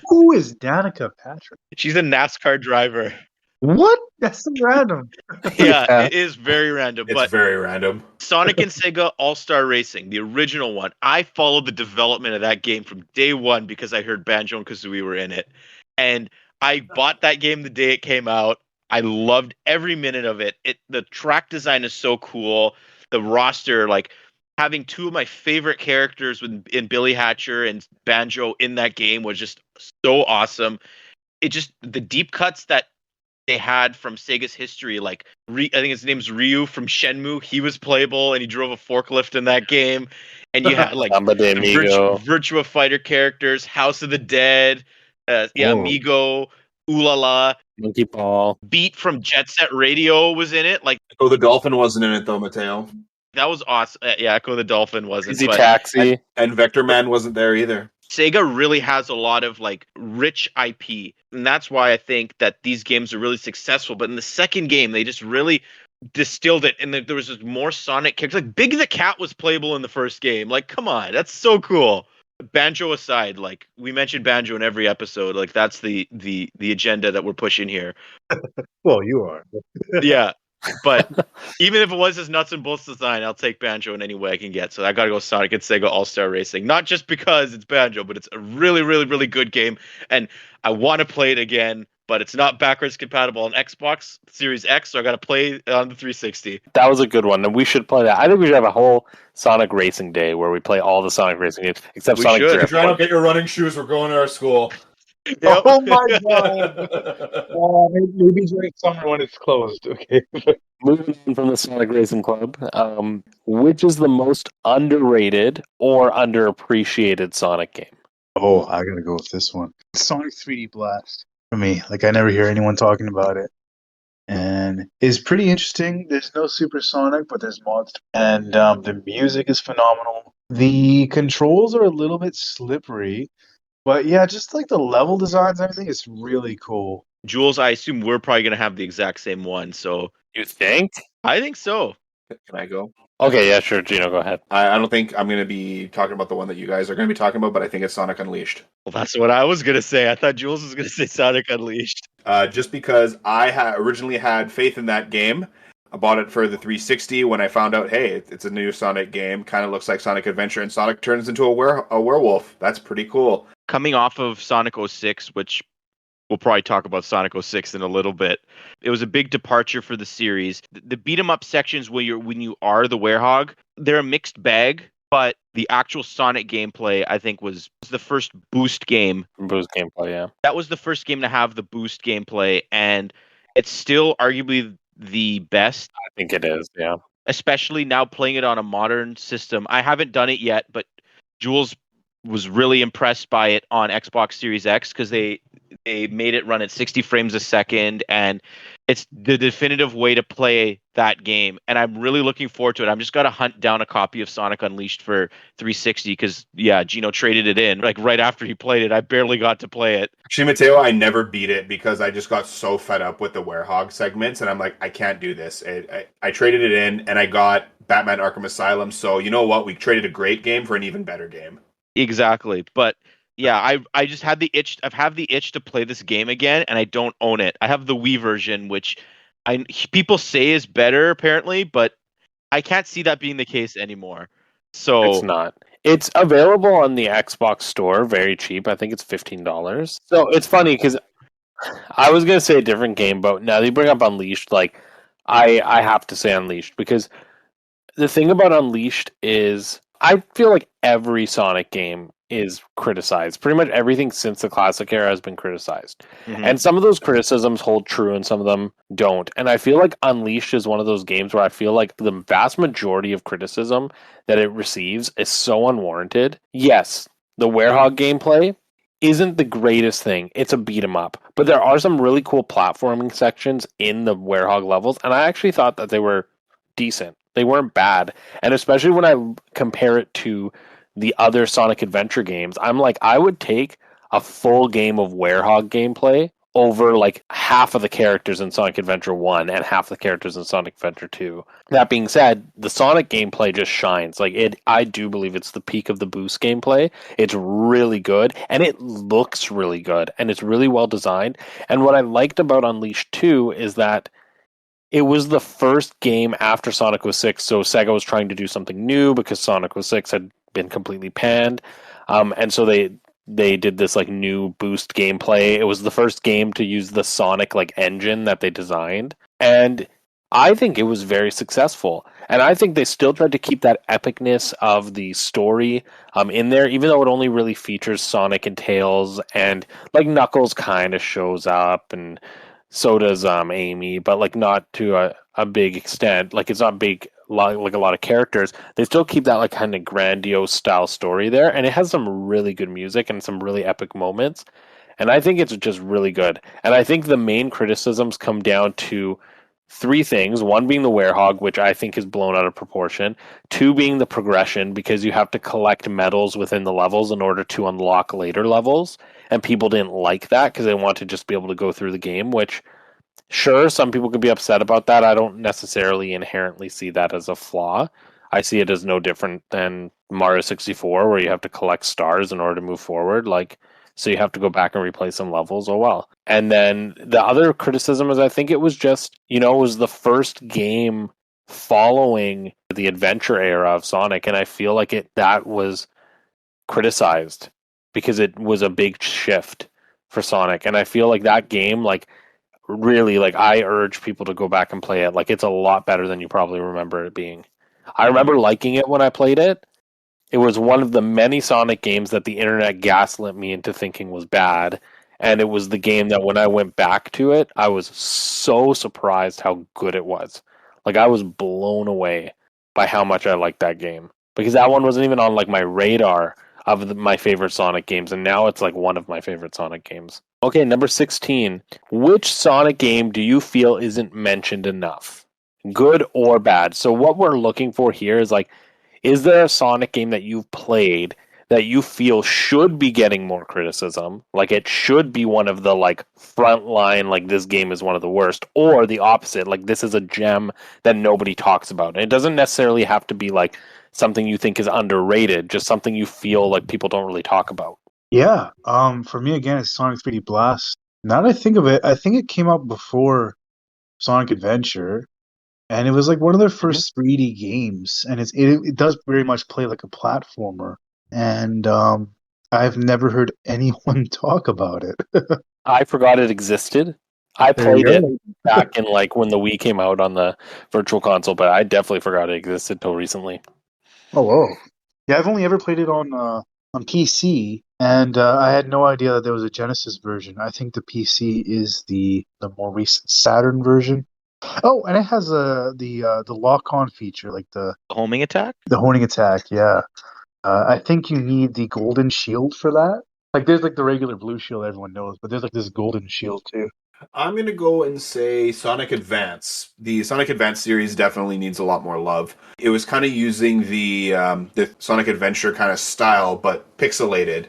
Who is Danica Patrick? She's a NASCAR driver. What? That's so random. Yeah, it is very random. It's very random. Sonic and Sega All-Star Racing, the original one, I followed the development of that game from day one because I heard Banjo and Kazooie were in it. And I bought that game the day it came out. I loved every minute of it. The track design is so cool. The roster, like having two of my favorite characters in Billy Hatcher and Banjo in that game was just so awesome. It just, the deep cuts that they had from Sega's history, like I think his name's Ryu from Shenmue. He was playable and he drove a forklift in that game. And you had like Virtua Fighter characters, House of the Dead, Amigo, Ooh La La. Monkey Ball. Beat from Jet Set Radio was in it. Like, Echo the Dolphin wasn't in it though, Matteo. That was awesome. Yeah, Echo the Dolphin wasn't. Easy Taxi. And Vector Man wasn't there either. Sega really has a lot of like rich IP, and that's why I think that these games are really successful. But in the second game, they just really distilled it, and there was just more Sonic characters. Like Big the Cat was playable in the first game. Like, come on, that's so cool. Banjo aside, like we mentioned Banjo in every episode, like that's the agenda that we're pushing here. Well, you are. Yeah, but even if it was his nuts and bolts design, I'll take Banjo in any way I can get. So I gotta go Sonic and Sega All Star Racing, not just because it's Banjo, but it's a really, really, really good game, and I want to play it again. But it's not backwards compatible on Xbox Series X, so I gotta play it on the 360. That was a good one, and we should play that. I think we should have a whole Sonic Racing Day where we play all the Sonic Racing games except We Sonic should. Drift. Adriano, get your running shoes. We're going to our school. Yep. Oh my god! Maybe during summer when it's closed. Okay. Moving on from the Sonic Racing Club, which is the most underrated or underappreciated Sonic game? Oh, I gotta go with this one. Sonic 3D Blast for me. Like I never hear anyone talking about it, and it's pretty interesting. There's no Supersonic, but there's mods, and the music is phenomenal. The controls are a little bit slippery, but yeah, just like the level designs and everything is really cool. Jules, I assume we're probably gonna have the exact same one, so You think? I think so. Can I go? Okay, yeah, sure, Gino, go ahead. I don't think I'm going to be talking about the one that you guys are going to be talking about, but I think it's Sonic Unleashed. Well, that's what I was gonna say. I thought Jules was gonna say Sonic Unleashed. Just because I originally had faith in that game. I bought it for the 360 when I found out, hey, it's a new Sonic game. Kind of looks like Sonic Adventure, and Sonic turns into a werewolf. That's pretty cool. Coming off of Sonic 06, which we'll probably talk about Sonic 06 in a little bit. It was a big departure for the series. The beat 'em up sections when you are the werehog, they're a mixed bag, but the actual Sonic gameplay I think was the first boost game. Boost gameplay, yeah. That was the first game to have the boost gameplay, and it's still arguably the best, I think it is, yeah. especially now playing it on a modern system. I haven't done it yet, but Jules was really impressed by it on Xbox Series X because they made it run at 60 frames a second, and it's the definitive way to play that game. And I'm really looking forward to it. I'm just got to hunt down a copy of Sonic Unleashed for 360 because, yeah, Gino traded it in like right after he played it. I barely got to play it. Actually, Matteo, I never beat it because I just got so fed up with the werehog segments, and I'm like, I can't do this. I traded it in, and I got Batman Arkham Asylum. So you know what? We traded a great game for an even better game. Exactly. But yeah, I just had the itch. I've had the itch to play this game again, and I don't own it. I have the Wii version, which people say is better apparently, but I can't see that being the case anymore. So It's not. It's available on the Xbox store, very cheap. I think it's $15. So it's funny because I was gonna say a different game, but now that you bring up Unleashed, like I have to say Unleashed because the thing about Unleashed is I feel like every Sonic game is criticized. Pretty much everything since the classic era has been criticized. Mhm. And some of those criticisms hold true and some of them don't. And I feel like Unleashed is one of those games where I feel like the vast majority of criticism that it receives is so unwarranted. Yes, the werehog gameplay isn't the greatest thing. It's a beat 'em up. But there are some really cool platforming sections in the werehog levels, and I actually thought that they were decent. They weren't bad. And especially when I compare it to the other Sonic Adventure games, I'm like, I would take a full game of werehog gameplay over like half of the characters in Sonic Adventure 1 and half the characters in Sonic Adventure 2. That being said, the Sonic gameplay just shines. Like I do believe it's the peak of the boost gameplay. It's really good and it looks really good and it's really well designed. And what I liked about Unleashed 2 is that it was the first game after Sonic 06, so Sega was trying to do something new because Sonic 06 had been completely panned, and so they did this like new boost gameplay. It was the first game to use the Sonic like engine that they designed, and I think it was very successful. And I think they still tried to keep that epicness of the story in there, even though it only really features Sonic and Tails, and like Knuckles kind of shows up and so does Amy, but like not to a big extent. Like it's not big like a lot of characters. They still keep that like kind of grandiose style story there, and it has some really good music and some really epic moments. And I think it's just really good. And I think the main criticisms come down to three things. One being the werehog, which I think is blown out of proportion. Two being the progression, because you have to collect medals within the levels in order to unlock later levels. And people didn't like that because they want to just be able to go through the game, which, sure, some people could be upset about that. I don't necessarily inherently see that as a flaw. I see it as no different than Mario 64, where you have to collect stars in order to move forward. Like, so you have to go back and replay some levels. Oh well. And then the other criticism is I think it was just, it was the first game following the adventure era of Sonic, and I feel like that was criticized because it was a big shift for Sonic, and I feel like that game, like, really, like, I urge people to go back and play it. Like, it's a lot better than you probably remember it being. I remember liking it when I played it. It was one of the many Sonic games that the internet gaslit me into thinking was bad, and it was the game that when I went back to it, I was so surprised how good it was. Like, I was blown away by how much I liked that game, because that one wasn't even on like my radar of my favorite Sonic games, and now it's like one of my favorite Sonic games. Okay, number 16. Which Sonic game do you feel isn't mentioned enough? Good or bad? So what we're looking for here is like, is there a Sonic game that you've played that you feel should be getting more criticism? Like, it should be one of the like front line, like, this game is one of the worst, or the opposite, like, this is a gem that nobody talks about. And it doesn't necessarily have to be like something you think is underrated, just something you feel like people don't really talk about. Yeah. For me again, it's Sonic 3D Blast. Now that I think of it, I think it came out before Sonic Adventure, and it was like one of their first 3D games, and it does very much play like a platformer. And I've never heard anyone talk about it. I forgot it existed. I There you played it go. back in like when the Wii came out on the Virtual Console, but I definitely forgot it existed till recently. Oh, whoa. Yeah, I've only ever played it on PC, and I had no idea that there was a Genesis version. I think the PC is the more recent Saturn version. Oh, and it has the lock-on feature, like Homing attack? the honing attack. Yeah, I think you need the golden shield for that. Like, there's like the regular blue shield everyone knows, but there's like this golden shield too. I'm gonna go and say Sonic Advance. The Sonic Advance series definitely needs a lot more love. It was kind of using the Sonic Adventure kind of style, but pixelated.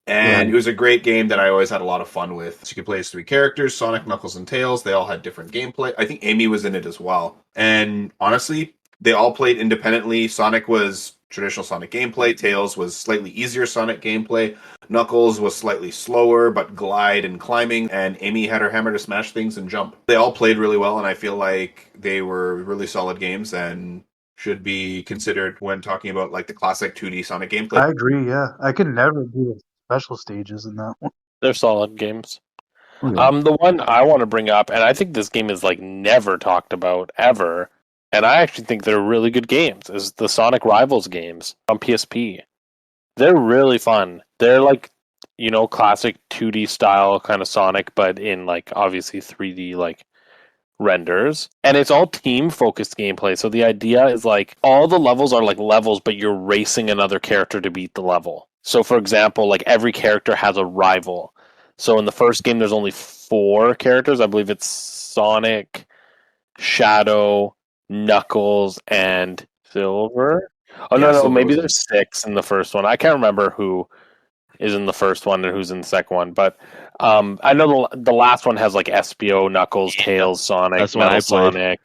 And Right. it was a great game that I always had a lot of fun with. So you could play as three characters, Sonic, Knuckles, and Tails. They all had different gameplay. I think Amy was in it as well. And honestly, they all played independently. Sonic was traditional Sonic gameplay. Tails was slightly easier Sonic gameplay. Knuckles was slightly slower, but glide and climbing. And Amy had her hammer to smash things and jump. They all played really well, and I feel like they were really solid games and should be considered when talking about like the classic 2D Sonic gameplay. I agree. Yeah, I could never do the special stages in that one. They're solid games. Oh, yeah. The one I want to bring up, and I think this game is like never talked about ever, and I actually think they're really good games, is the Sonic Rivals games on PSP. They're really fun. They're like, classic 2D style kind of Sonic, but in like obviously 3D like renders. And it's all team focused gameplay. So the idea is like all the levels are like levels, but you're racing another character to beat the level. So for example, like every character has a rival. So in the first game, there's only 4 characters. I believe it's Sonic, Shadow, Knuckles, and Silver. Oh Yeah, no, Silver maybe was in. there's 6 in the first one. I can't remember who is in the first one and who's in the second one, but I know the last one has like SBO, Knuckles, Yeah, Tails, Sonic, that's the one I Metal played. Sonic.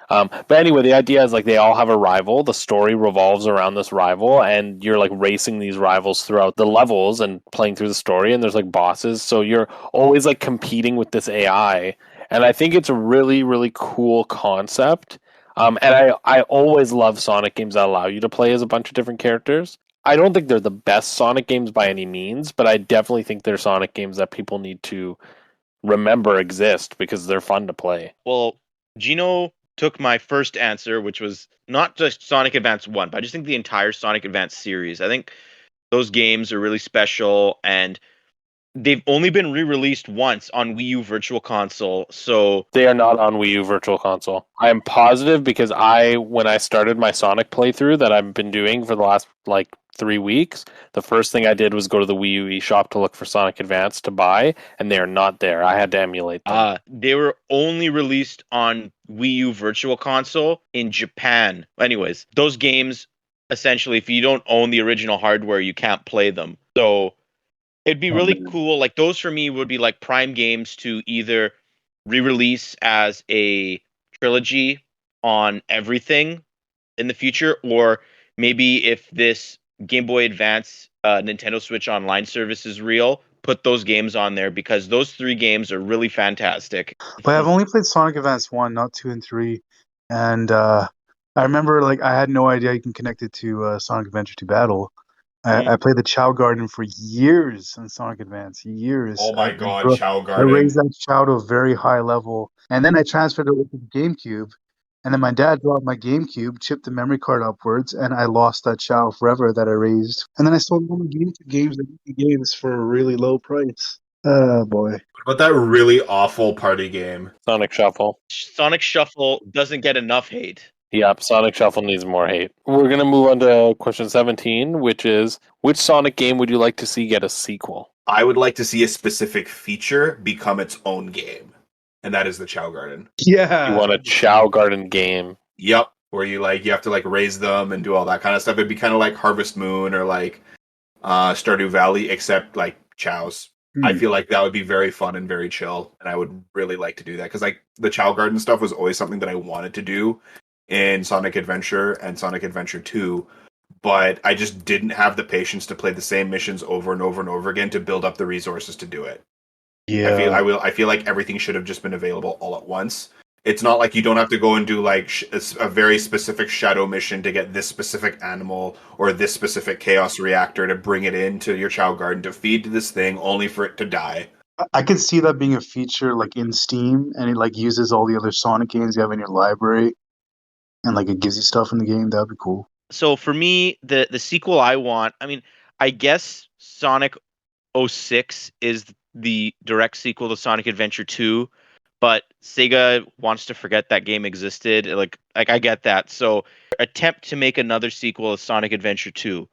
But anyway, the idea is like they all have a rival. The story revolves around this rival, and you're like racing these rivals throughout the levels and playing through the story. And there's like bosses, so you're always like competing with this AI. And I think it's a really, really cool concept. And I always love Sonic games that allow you to play as a bunch of different characters. I don't think they're the best Sonic games by any means, but I definitely think they're Sonic games that people need to remember exist because they're fun to play. Well, Gino took my first answer, which was not just Sonic Advance 1, but I just think the entire Sonic Advance series. I think those games are really special, and they've only been re-released once on Wii U Virtual Console. So They are not on Wii U Virtual Console. I am positive because when I started my Sonic playthrough that I've been doing for the last like 3 weeks, the first thing I did was go to the Wii U eShop to look for Sonic Advance to buy, and they are not there. I had to emulate them. they were only released on Wii U Virtual Console in Japan. Anyways, those games, essentially, if you don't own the original hardware, you can't play them. So it'd be really cool. Like, those for me would be like prime games to either re-release as a trilogy on everything, in the future, or maybe if this Game Boy Advance Nintendo Switch Online service is real, put those games on there because those 3 games are really fantastic. But I've only played Sonic Advance 1, not 2 and 3. And I remember like I had no idea you can connect it to Sonic Adventure 2 Battle. I played the Chow Garden for years on Sonic Advance, years. Oh my God, Bro, Chow I raised Garden. that Chow to a very high level, and then I transferred it over to the GameCube. And then my dad dropped my GameCube, chipped the memory card upwards, and I lost that Chow forever that I raised. And then I sold all my GameCube games and games for a really low price. Oh boy. What about that really awful party game? Sonic Shuffle. Sonic Shuffle doesn't get enough hate. Yep, Sonic Shuffle needs more hate. We're going to move on to question 17, which is, which Sonic game would you like to see get a sequel? I would like to see a specific feature become its own game, and that is the Chow Garden. Yeah. You want a Chow Garden game. Yep, where you have to raise them and do all that kind of stuff. It'd be kind of like Harvest Moon or Stardew Valley, except chows. I feel like that would be very fun and very chill, and I would really like to do that because the Chow Garden stuff was always something that I wanted to do in Sonic Adventure and Sonic Adventure 2, but I just didn't have the patience to play the same missions over and over and over again to build up the resources to do it. Yeah. I feel like everything should have just been available all at once. It's not like you don't have to go and do a very specific shadow mission to get this specific animal or this specific chaos reactor to bring it into your Chow Garden to feed to this thing only for it to die. I could see that being a feature in Steam, and it uses all the other Sonic games you have in your library, and it gives you stuff in the game. That'd be cool. So for me, the sequel I want, I mean, I guess Sonic 06 is the direct sequel to Sonic Adventure 2, but Sega wants to forget that game existed. I get that. So attempt to make another sequel of Sonic Adventure 2.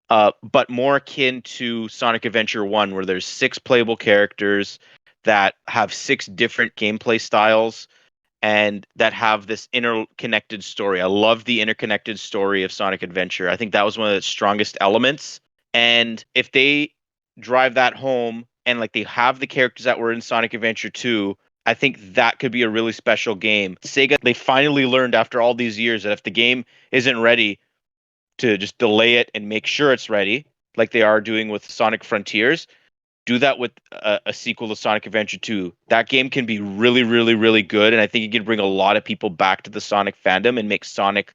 But more akin to Sonic Adventure 1, where there's 6 playable characters that have 6 different gameplay styles and that have this interconnected story. I love the interconnected story of Sonic Adventure. I think that was one of the strongest elements. And if they drive that home and they have the characters that were in Sonic Adventure 2, I think that could be a really special game. Sega, they finally learned after all these years that if the game isn't ready, to just delay it and make sure it's ready, like they are doing with Sonic Frontiers. Do that with a sequel to Sonic Adventure 2. That game can be really, really, really good, and I think it can bring a lot of people back to the Sonic fandom and make Sonic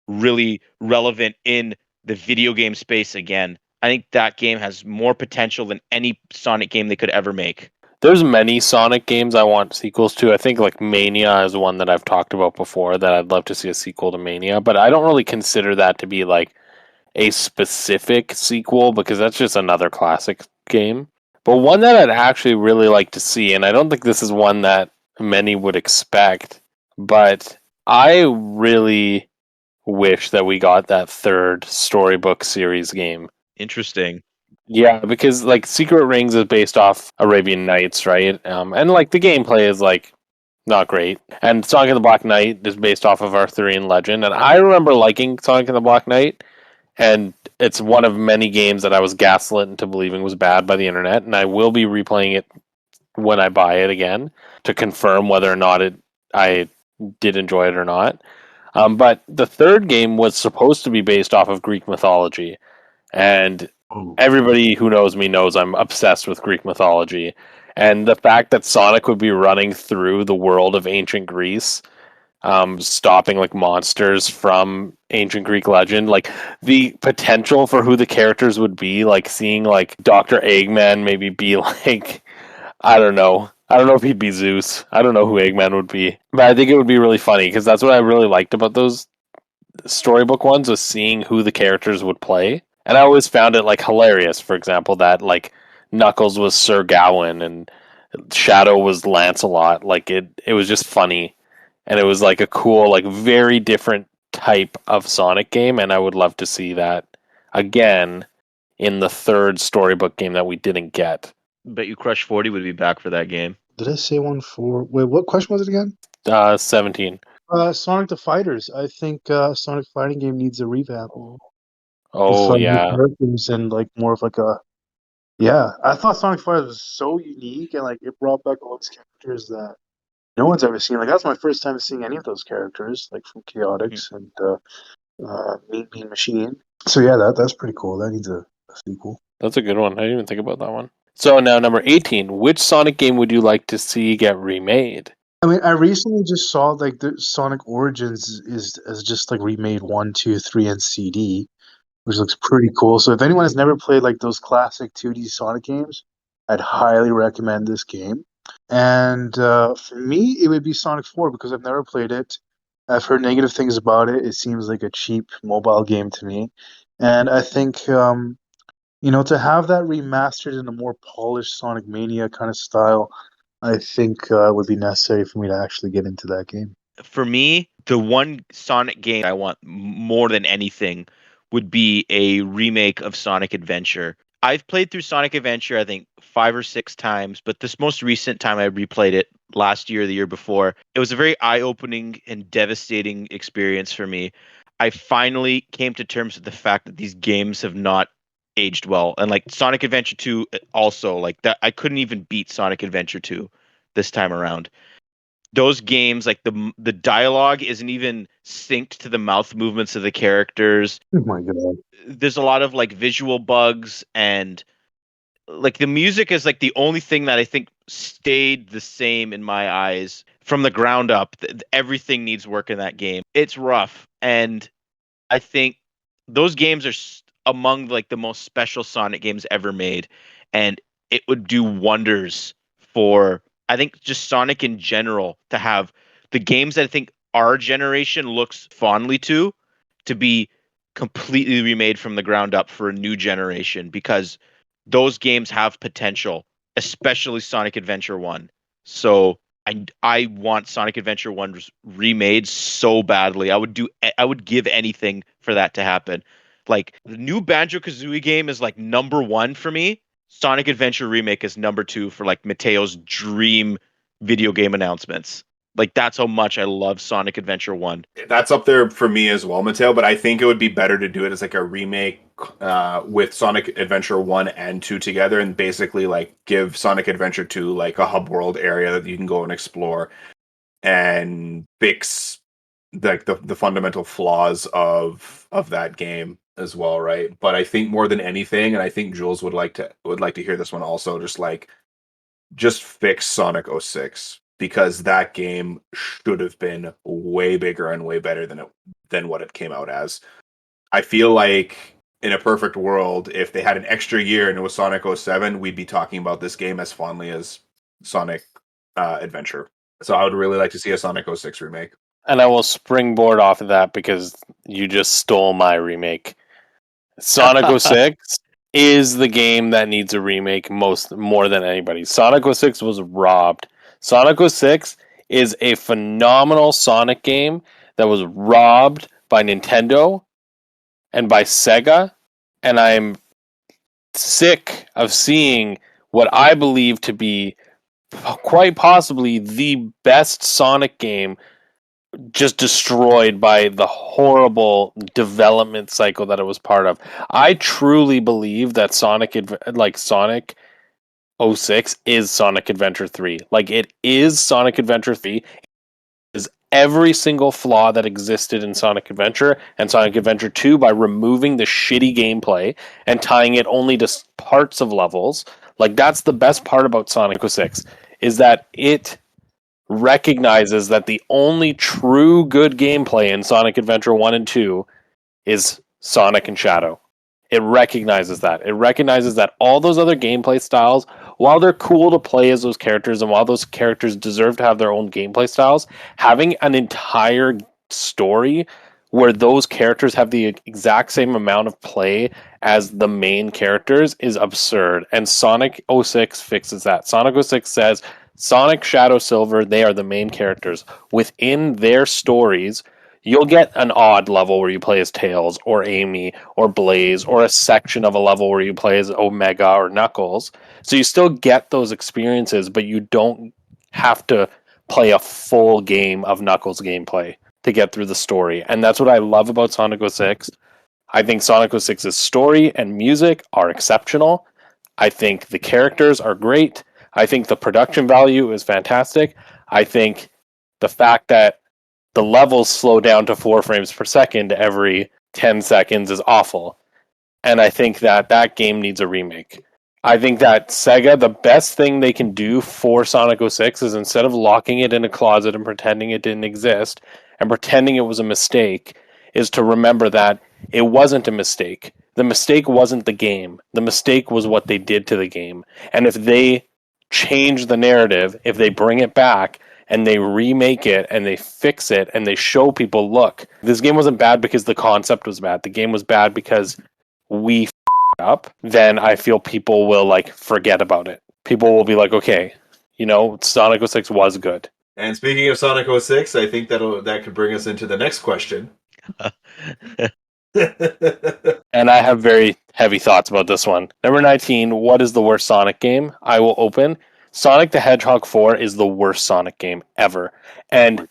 really relevant in the video game space again. I think that game has more potential than any Sonic game they could ever make. There's many Sonic games I want sequels to. I think Mania is one that I've talked about before that I'd love to see a sequel to Mania, but I don't really consider that to be a specific sequel because that's just another classic game. But one that I'd actually really like to see, and I don't think this is one that many would expect, but I really wish that we got that third storybook series game. Interesting. Yeah, because Secret Rings is based off Arabian Nights, right? And the gameplay is not great. And Sonic and the Black Knight is based off of Arthurian legend, and I remember liking Sonic and the Black Knight, and it's one of many games that I was gaslit into believing was bad by the internet, and I will be replaying it when I buy it again to confirm whether or not I did enjoy it or not. But the third game was supposed to be based off of Greek mythology, and everybody who knows me knows I'm obsessed with Greek mythology. And the fact that Sonic would be running through the world of ancient Greece, stopping monsters from ancient Greek legend, the potential for who the characters would be, seeing Dr. Eggman maybe be I don't know. I don't know if he'd be Zeus. I don't know who Eggman would be. But I think it would be really funny because that's what I really liked about those storybook ones, was seeing who the characters would play. And I always found it hilarious, for example, that Knuckles was Sir Gawain and Shadow was Lancelot. It was just funny. And it was a cool, very different type of Sonic game, and I would love to see that again in the third storybook game that we didn't get. Bet you Crush 40 would be back for that game. Did I say one for? Wait, what question was it again? 17. Sonic the Fighters. I think Sonic fighting game needs a revamp. Oh, With yeah. characters and more of a. Yeah, I thought Sonic Fighters was so unique and it brought back all these characters that no one's ever seen. Like that's my first time seeing any of those characters, like from Chaotix and Mean Machine. So yeah, that's pretty cool. That needs a sequel. That's a good one. I didn't even think about that one. So now number 18. Which Sonic game would you like to see get remade? I mean, I recently just saw like the Sonic Origins is just like remade 1, 2, 3 and CD, which looks pretty cool. So if anyone has never played like those classic 2D Sonic games, I'd highly recommend this game. And for me, it would be Sonic 4 because I've never played it. I've heard negative things about it. It seems like a cheap mobile game to me. And I think, to have that remastered in a more polished Sonic Mania kind of style, I think would be necessary for me to actually get into that game. For me, the one Sonic game I want more than anything would be a remake of Sonic Adventure. I've played through Sonic Adventure, I think 5 or 6 times, but this most recent time I replayed it last year or the year before, it was a very eye-opening and devastating experience for me. I finally came to terms with the fact that these games have not aged well. And like Sonic Adventure 2 also, like that I couldn't even beat Sonic Adventure 2 this time around. Those games, like the dialogue isn't even synced to the mouth movements of the characters. Oh my god. There's a lot of like visual bugs, and like the music is like the only thing that I think stayed the same in my eyes from the ground up. Everything needs work in that game. It's rough, and I think those games are among like the most special Sonic games ever made, and it would do wonders for, I think, just Sonic in general to have the games that I think our generation looks fondly to be completely remade from the ground up for a new generation, because those games have potential, especially Sonic Adventure 1. So I want Sonic Adventure 1 remade so badly. I would give anything for that to happen. Like the new Banjo-Kazooie game is like number 1 for me. Sonic Adventure Remake is number 2 for like Matteo's dream video game announcements. Like that's how much I love Sonic Adventure 1. That's up there for me as well, Matteo, but I think it would be better to do it as like a remake with Sonic Adventure 1 and 2 together, and basically like give Sonic Adventure 2 like a hub world area that you can go and explore and fix like the fundamental flaws of that game as well, right? But I think more than anything, and I think Jules would like to hear this one also, just fix Sonic 06, because that game should have been way bigger and way better than what it came out as. I feel like in a perfect world, if they had an extra year and it was Sonic 07, we'd be talking about this game as fondly as Sonic Adventure. So I would really like to see a Sonic 06 remake. And I will springboard off of that because you just stole my remake. Sonic 06 is the game that needs a remake more than anybody. Sonic 06 was robbed. Sonic 06 is a phenomenal Sonic game that was robbed by Nintendo and by Sega, and I'm sick of seeing what I believe to be quite possibly the best Sonic game just destroyed by the horrible development cycle that it was part of. I truly believe that Sonic 06 is Sonic Adventure 3. Like it is Sonic Adventure 3. It is every single flaw that existed in Sonic Adventure and Sonic Adventure 2 by removing the shitty gameplay and tying it only to parts of levels. Like that's the best part about Sonic 06 is that it recognizes that the only true good gameplay in Sonic Adventure 1 and 2 is Sonic and Shadow. It recognizes that. It recognizes that all those other gameplay styles, while they're cool to play as those characters and while those characters deserve to have their own gameplay styles, having an entire story where those characters have the exact same amount of play as the main characters is absurd. And Sonic 06 fixes that. Sonic 06 says, Sonic, Shadow, Silver, they are the main characters. Within their stories, you'll get an odd level where you play as Tails or Amy or Blaze, or a section of a level where you play as Omega or Knuckles. So you still get those experiences, but you don't have to play a full game of Knuckles gameplay to get through the story. And that's what I love about Sonic 06. I think Sonic 06's story and music are exceptional. I think the characters are great. I think the production value is fantastic. I think the fact that the levels slow down to 4 frames per second every 10 seconds is awful. And I think that game needs a remake. I think that Sega, the best thing they can do for Sonic 06 is instead of locking it in a closet and pretending it didn't exist and pretending it was a mistake, is to remember that it wasn't a mistake. The mistake wasn't the game. The mistake was what they did to the game. And if they change the narrative, if they bring it back and they remake it and they fix it and they show people, look, this game wasn't bad because the concept was bad. The game was bad because we up, then I feel people will like forget about it. People will be like, okay, Sonic 06 was good. And speaking of Sonic 06, I think that could bring us into the next question. And I have very heavy thoughts about this one. Number 19, what is the worst Sonic game? I will open. Sonic the Hedgehog 4 is the worst Sonic game ever. And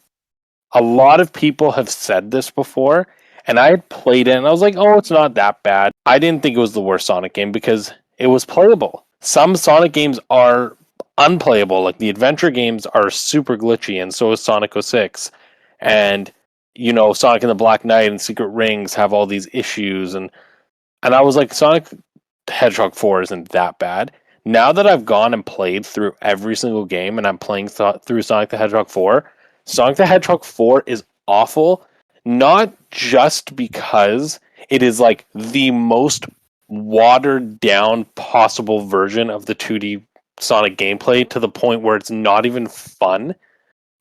a lot of people have said this before, and I had played it and I was like, oh, it's not that bad. I didn't think it was the worst Sonic game because it was playable. Some Sonic games are unplayable, like the adventure games are super glitchy, and so is Sonic 06. And Sonic and the Black Knight and Secret Rings have all these issues, and I was like, Sonic the Hedgehog 4 isn't that bad. Now that I've gone and played through every single game and I'm playing through Sonic the Hedgehog 4, Sonic the Hedgehog 4 is awful, not just because it is like the most watered down possible version of the 2D Sonic gameplay to the point where it's not even fun.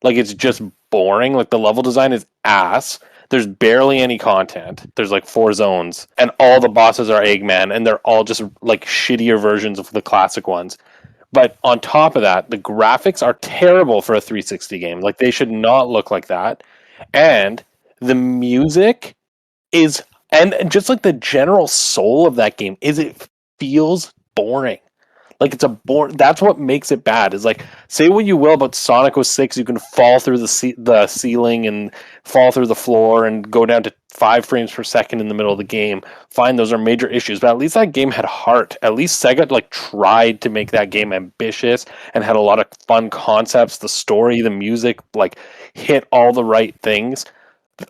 Like, it's just boring. Like, the level design is ass. There's barely any content. There's like 4 zones, and all the bosses are Eggman, and they're all just like shittier versions of the classic ones. But on top of that, the graphics are terrible for a 360 game. Like, they should not look like that. And the music is, and just like the general soul of that game is, it feels boring. Like, it's that's what makes it bad. Is like, say what you will about Sonic 06, you can fall through the ceiling and fall through the floor and go down to 5 frames per second in the middle of the game. Fine, those are major issues, but at least that game had heart. At least Sega like tried to make that game ambitious and had a lot of fun concepts. The story, the music, like, hit all the right things.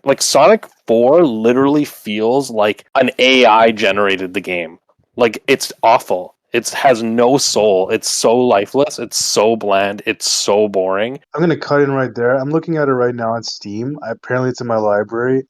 Like, Sonic 4 literally feels like an AI generated the game. Like, it's awful. It has no soul. It's so lifeless. It's so bland. It's so boring. I'm gonna cut in right there. I'm looking at it right now on Steam. Apparently, it's in my library.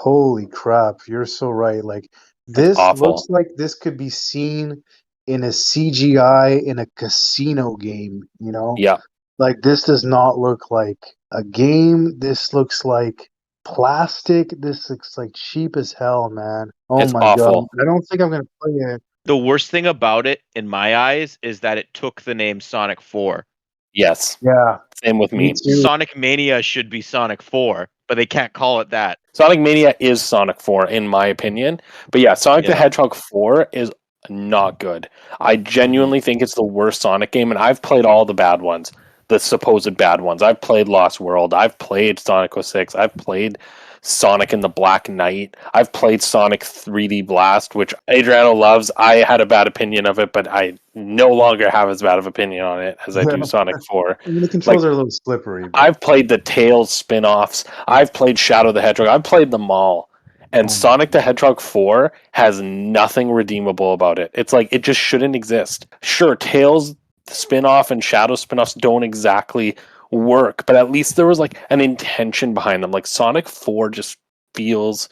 Holy crap! You're so right. Like, this awful. looks like this could be seen in a CGI in a casino game. Yeah. Like, this does not look like a game. This looks like plastic. This looks like cheap as hell, man. Oh It's my awful. god! I don't think I'm gonna play it. The worst thing about it, in my eyes, is that it took the name Sonic 4. Yes. Yeah, Same with me. too. Sonic Mania should be Sonic 4, but they can't call it that. Sonic Mania is Sonic 4, in my opinion. But yeah, Sonic the Hedgehog 4 is not good. I genuinely think it's the worst Sonic game, and I've played all the bad ones, the supposed bad ones. I've played Lost World. I've played Sonic 06. I've played Sonic and the Black Knight. I've played Sonic 3D Blast, which Adriano loves. I had a bad opinion of it, but I no longer have as bad of opinion on it as I do Sonic 4. I mean, the controls are a little slippery. But... I've played the Tails spin-offs. I've played Shadow the Hedgehog. I've played them all. And Sonic the Hedgehog 4 has nothing redeemable about it. It's like, it just shouldn't exist. Sure, Tails spin-off and Shadow spin-offs don't exactly work, but at least there was like an intention behind them. Like, Sonic 4 just feels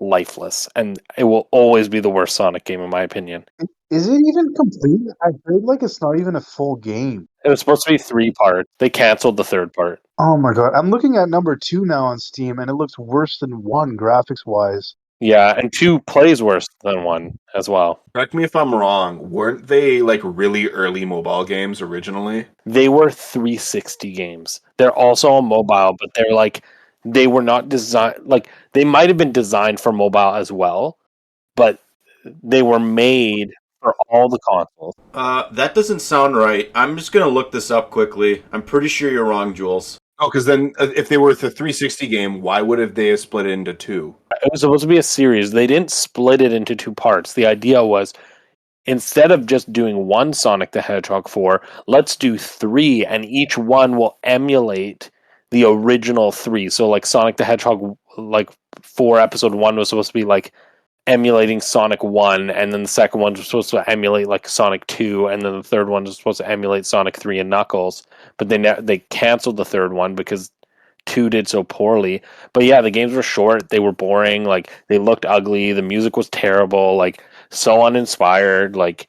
lifeless, and it will always be the worst Sonic game in my opinion. Is it even complete? I heard like it's not even a full game. It was supposed to be 3 parts. They canceled the 3rd part. Oh my god. I'm looking at number 2 now on Steam, and it looks worse than 1 graphics-wise. Yeah, and 2 plays worse than 1 as well. Correct me if I'm wrong. Weren't they like really early mobile games originally? They were 360 games. They're also on mobile, but they're like, they were not designed, like, they might have been designed for mobile as well, but they were made for all the consoles. That doesn't sound right. I'm just gonna look this up quickly. I'm pretty sure you're wrong, Jules. Oh, because then if they were the 360 game, why would they have split it into 2? It was supposed to be a series. They didn't split it into 2 parts. The idea was instead of just doing one Sonic the Hedgehog 4, let's do 3, and each one will emulate the original 3. So like Sonic the Hedgehog like 4 episode 1 was supposed to be like emulating Sonic 1, and then the second one was supposed to emulate like Sonic 2, and then the third one was supposed to emulate Sonic 3 and Knuckles, but they canceled the third one because 2 did so poorly. But yeah, the games were short, they were boring, like they looked ugly, the music was terrible, like so uninspired, like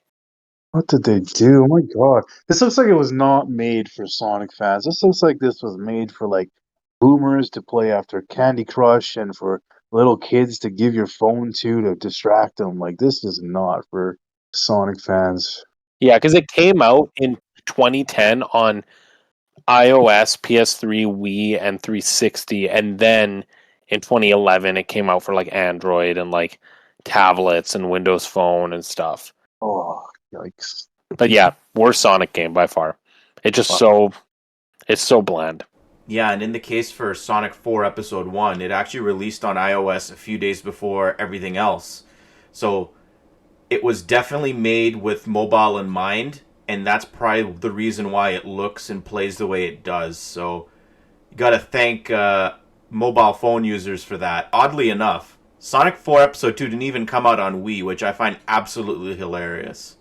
What did they do? Oh my god. This looks like it was not made for Sonic fans. This looks like this was made for like boomers to play after Candy Crush and for little kids to give your phone to distract them. Like this is not for Sonic fans. yeah, because it came out in 2010 on iOS, PS3, Wii, and 360, and then in 2011 it came out for like Android and like tablets and Windows Phone and stuff. Oh, yikes. But yeah, worst Sonic game by far. It's so bland. Yeah, and in the case for Sonic 4 Episode 1, it actually released on iOS a few days before everything else. So it was definitely made with mobile in mind, and that's probably the reason why it looks and plays the way it does. So you gotta thank mobile phone users for that. Oddly enough, Sonic 4 Episode 2 didn't even come out on Wii, which I find absolutely hilarious.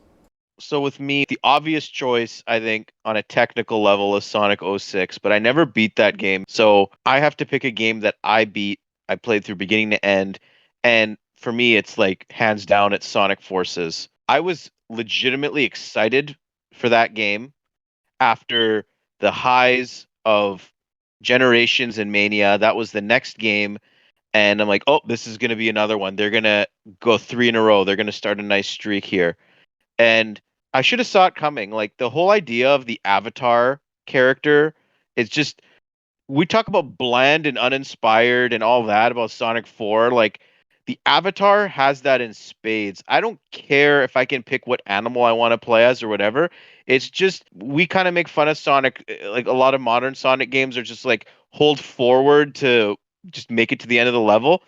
So with me, the obvious choice, I think, on a technical level is Sonic 06, but I never beat that game. So I have to pick a game that I beat. I played through beginning to end. And for me, it's like hands down, it's Sonic Forces. I was legitimately excited for that game after the highs of Generations and Mania. That was the next game. And I'm like, oh, this is going to be another one. They're going to go 3 in a row. They're going to start a nice streak here. And I should have saw it coming. Like the whole idea of the Avatar character, it's just we talk about bland and uninspired and all that about Sonic 4. Like the Avatar has that in spades. I don't care if I can pick what animal I want to play as or whatever. It's just we kind of make fun of Sonic. Like a lot of modern Sonic games are just like hold forward to just make it to the end of the level.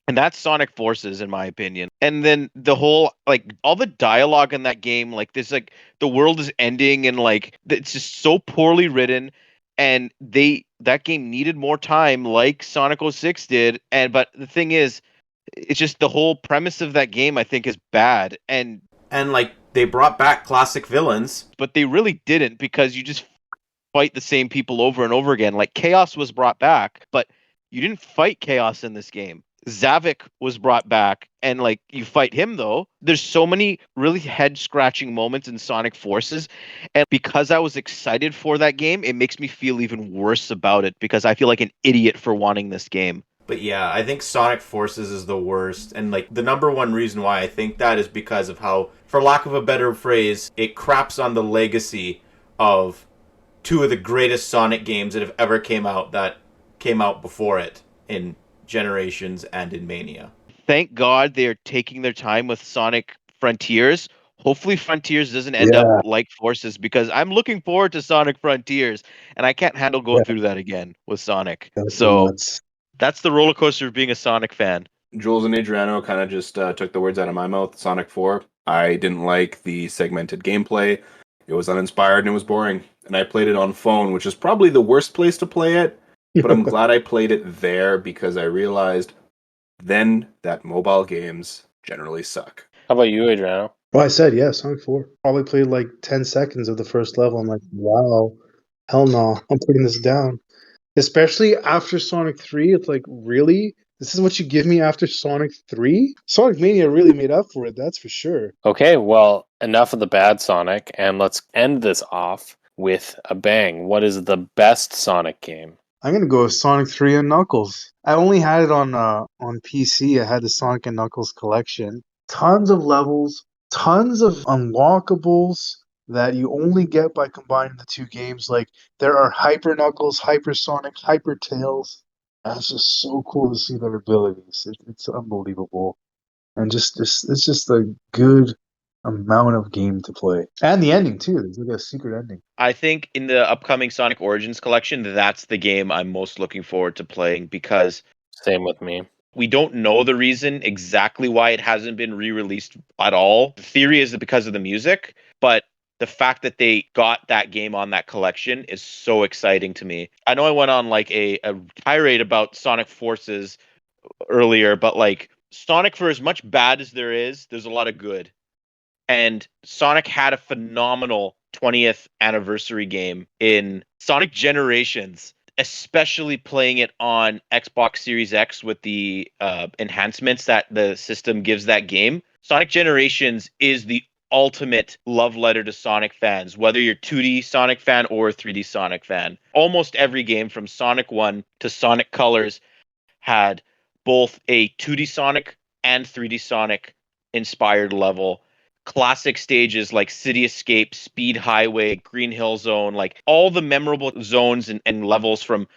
And that's Sonic Forces, in my opinion. And then the whole, like, all the dialogue in that game, like, there's like the world is ending, and like it's just so poorly written. And that game needed more time, like Sonic 06 did. But the thing is, it's just the whole premise of that game, I think, is bad. And like they brought back classic villains. But they really didn't, because you just fight the same people over and over again. Like Chaos was brought back, but you didn't fight Chaos in this game. Zavik was brought back, and like you fight him though. There's so many really head scratching moments in Sonic Forces, and because I was excited for that game, it makes me feel even worse about it because I feel like an idiot for wanting this game. But yeah, I think Sonic Forces is the worst. And like the number one reason why I think that is because of how, for lack of a better phrase, it craps on the legacy of 2 of the greatest Sonic games that have ever came out before it in Generations and in Mania. Thank God they're taking their time with Sonic Frontiers. Hopefully Frontiers doesn't end up like Forces, because I'm looking forward to Sonic Frontiers and I can't handle going through that again with Sonic. So that's the roller coaster of being a Sonic fan. Gules and Adriano kind of just took the words out of my mouth. Sonic 4. I didn't like the segmented gameplay. It was uninspired and it was boring. And I played it on phone, which is probably the worst place to play it. But I'm glad I played it there because I realized then that mobile games generally suck. How about you, Adriano? Well, I said, yeah, Sonic 4. Probably played like 10 seconds of the first level. I'm like, wow, hell no, I'm putting this down. Especially after Sonic 3, it's like, really? This is what you give me after Sonic 3? Sonic Mania really made up for it, that's for sure. Okay, well, enough of the bad Sonic, and let's end this off with a bang. What is the best Sonic game? I'm gonna go with Sonic 3 and Knuckles. I only had it on PC. I had the Sonic and Knuckles collection. Tons of levels, tons of unlockables that you only get by combining the 2 games. Like there are Hyper Knuckles, Hyper Sonic, Hyper Tails. And it's just so cool to see their abilities. It's unbelievable, and it's just a good amount of game to play. And the ending too. There's like a secret ending. I think in the upcoming Sonic Origins collection, that's the game I'm most looking forward to playing, because Same with me. We don't know the reason exactly why it hasn't been re-released at all. The theory is that because of the music, but the fact that they got that game on that collection is so exciting to me. I know I went on like a tirade about Sonic Forces earlier, but like Sonic, for as much bad as there's a lot of good. And Sonic had a phenomenal 20th anniversary game in Sonic Generations, especially playing it on Xbox Series X with the enhancements that the system gives that game. Sonic Generations is the ultimate love letter to Sonic fans, whether you're 2D Sonic fan or a 3D Sonic fan. Almost every game from Sonic 1 to Sonic Colors had both a 2D Sonic and 3D Sonic inspired level. Classic stages like City Escape, Speed Highway, Green Hill Zone, like all the memorable zones and levels from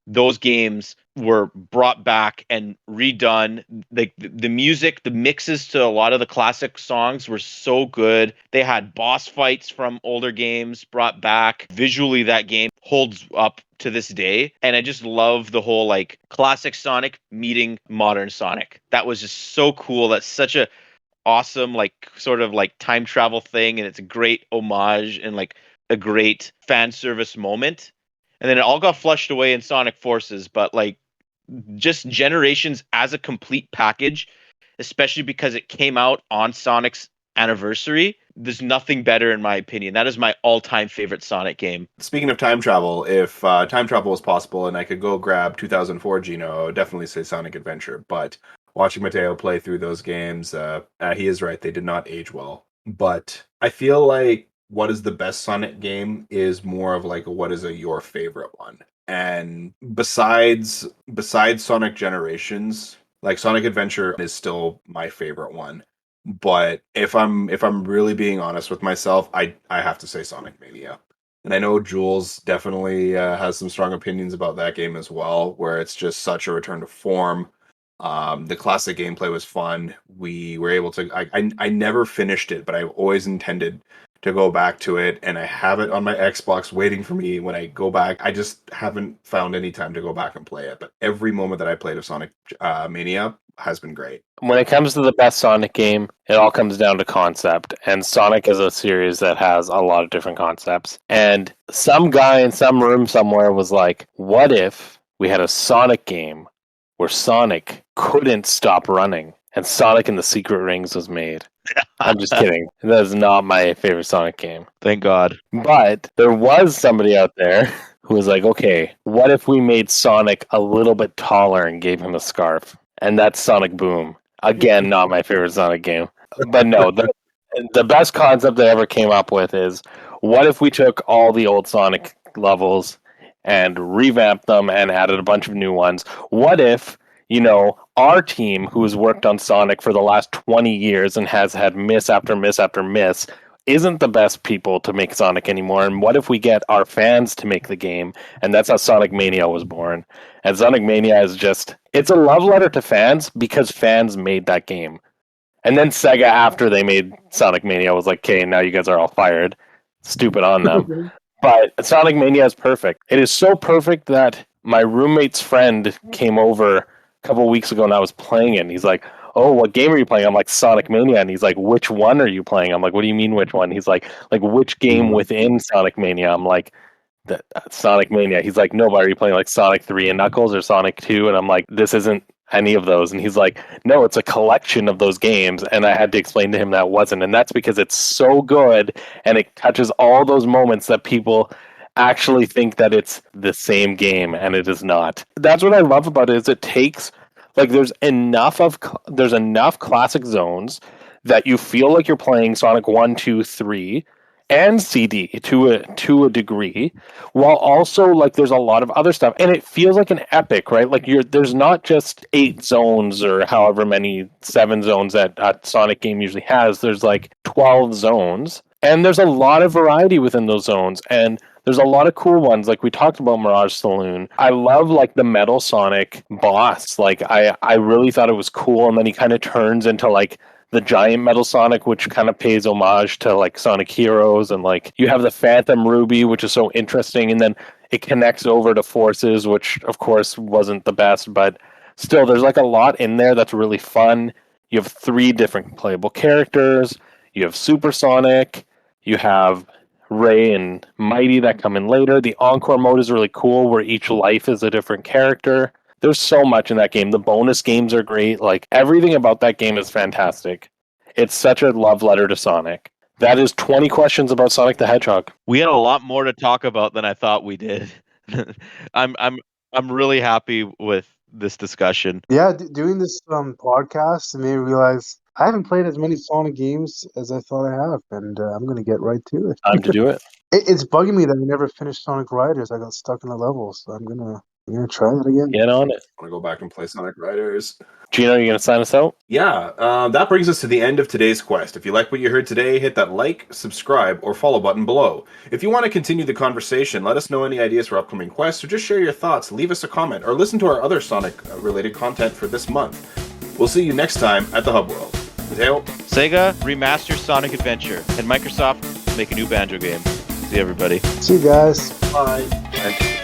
those games were brought back and redone. The music, the mixes to a lot of the classic songs were so good. They had boss fights from older games brought back. Visually, that game holds up to this day. And I just love the whole like classic Sonic meeting modern Sonic. That was just so cool. That's such a awesome like sort of like time travel thing, and it's a great homage and like a great fan service moment. And then it all got flushed away in Sonic Forces, but like just Generations as a complete package, especially because it came out on Sonic's anniversary, there's nothing better in my opinion. That is my all-time favorite Sonic game. Speaking of time travel, if time travel was possible and I could go grab 2004 Gino, I would definitely say Sonic Adventure. But watching Matteo play through those games, he is right. They did not age well. But I feel like what is the best Sonic game is more of like what is your favorite one. And besides Sonic Generations, like Sonic Adventure is still my favorite one. But if I'm really being honest with myself, I have to say Sonic Mania. And I know Jules definitely has some strong opinions about that game as well, where it's just such a return to form. The classic gameplay was fun. We were able to. I never finished it, but I always intended to go back to it, and I have it on my Xbox waiting for me when I go back. I just haven't found any time to go back and play it. But every moment that I played of Sonic Mania has been great. When it comes to the best Sonic game, it all comes down to concept. And Sonic is a series that has a lot of different concepts. And some guy in some room somewhere was like, what if we had a Sonic game where Sonic couldn't stop running and Sonic and the Secret Rings was made? I'm just kidding. That is not my favorite Sonic game. Thank God. But there was somebody out there who was like, okay, what if we made Sonic a little bit taller and gave him a scarf? And that's Sonic Boom. Again, not my favorite Sonic game. But no, the best concept they ever came up with is, what if we took all the old Sonic levels and revamped them and added a bunch of new ones? What if, our team, who has worked on Sonic for the last 20 years and has had miss after miss after miss, isn't the best people to make Sonic anymore? And what if we get our fans to make the game? And that's how Sonic Mania was born. And Sonic Mania is just, it's a love letter to fans because fans made that game. And then Sega, after they made Sonic Mania, was like, okay, now you guys are all fired. Stupid on them. But Sonic Mania is perfect. It is so perfect that my roommate's friend came over a couple weeks ago and I was playing it. And he's like, oh, what game are you playing? I'm like, Sonic Mania. And he's like, which one are you playing? I'm like, what do you mean which one? He's like which game within Sonic Mania? I'm like, Sonic Mania. He's like, no, but are you playing like Sonic 3 and Knuckles or Sonic 2? And I'm like, this isn't any of those. And he's like, no, it's a collection of those games. And I had to explain to him that wasn't. And that's because it's so good and it touches all those moments that people actually think that it's the same game, and it is not. That's what I love about it, is it takes, like, there's enough classic zones that you feel like you're playing Sonic 1, 2, 3 and CD to a degree, while also like there's a lot of other stuff, and it feels like an epic, right? Like there's not just 8 zones or however many 7 zones that a Sonic game usually has. There's like 12 zones, and there's a lot of variety within those zones, and there's a lot of cool ones. Like we talked about Mirage Saloon. I love like the Metal Sonic boss. Like I really thought it was cool, and then he kind of turns into like the giant Metal Sonic, which kind of pays homage to like Sonic Heroes, and like you have the Phantom Ruby, which is so interesting, and then it connects over to Forces, which of course wasn't the best, but still, there's like a lot in there that's really fun. You have 3 different playable characters. You have Supersonic. You have Ray and Mighty that come in later. The Encore mode is really cool, where each life is a different character. There's so much in that game. The bonus games are great. Like, everything about that game is fantastic. It's such a love letter to Sonic. That is 20 questions about Sonic the Hedgehog. We had a lot more to talk about than I thought we did. I'm really happy with this discussion. Yeah, doing this podcast made me realize I haven't played as many Sonic games as I thought I have, and I'm going to get right to it. Time to do it. It's bugging me that I never finished Sonic Riders. I got stuck in the level, so I'm gonna try that again. Get on it. I want to go back and play Sonic Riders. Gino, you going to sign us out? Yeah, that brings us to the end of today's quest. If you like what you heard today, hit that like, subscribe, or follow button below. If you want to continue the conversation, let us know any ideas for upcoming quests, or just share your thoughts, leave us a comment, or listen to our other Sonic-related content for this month. We'll see you next time at the Hub World. Matteo? Sega remaster Sonic Adventure, and Microsoft make a new Banjo game. See everybody. See you guys. Bye. And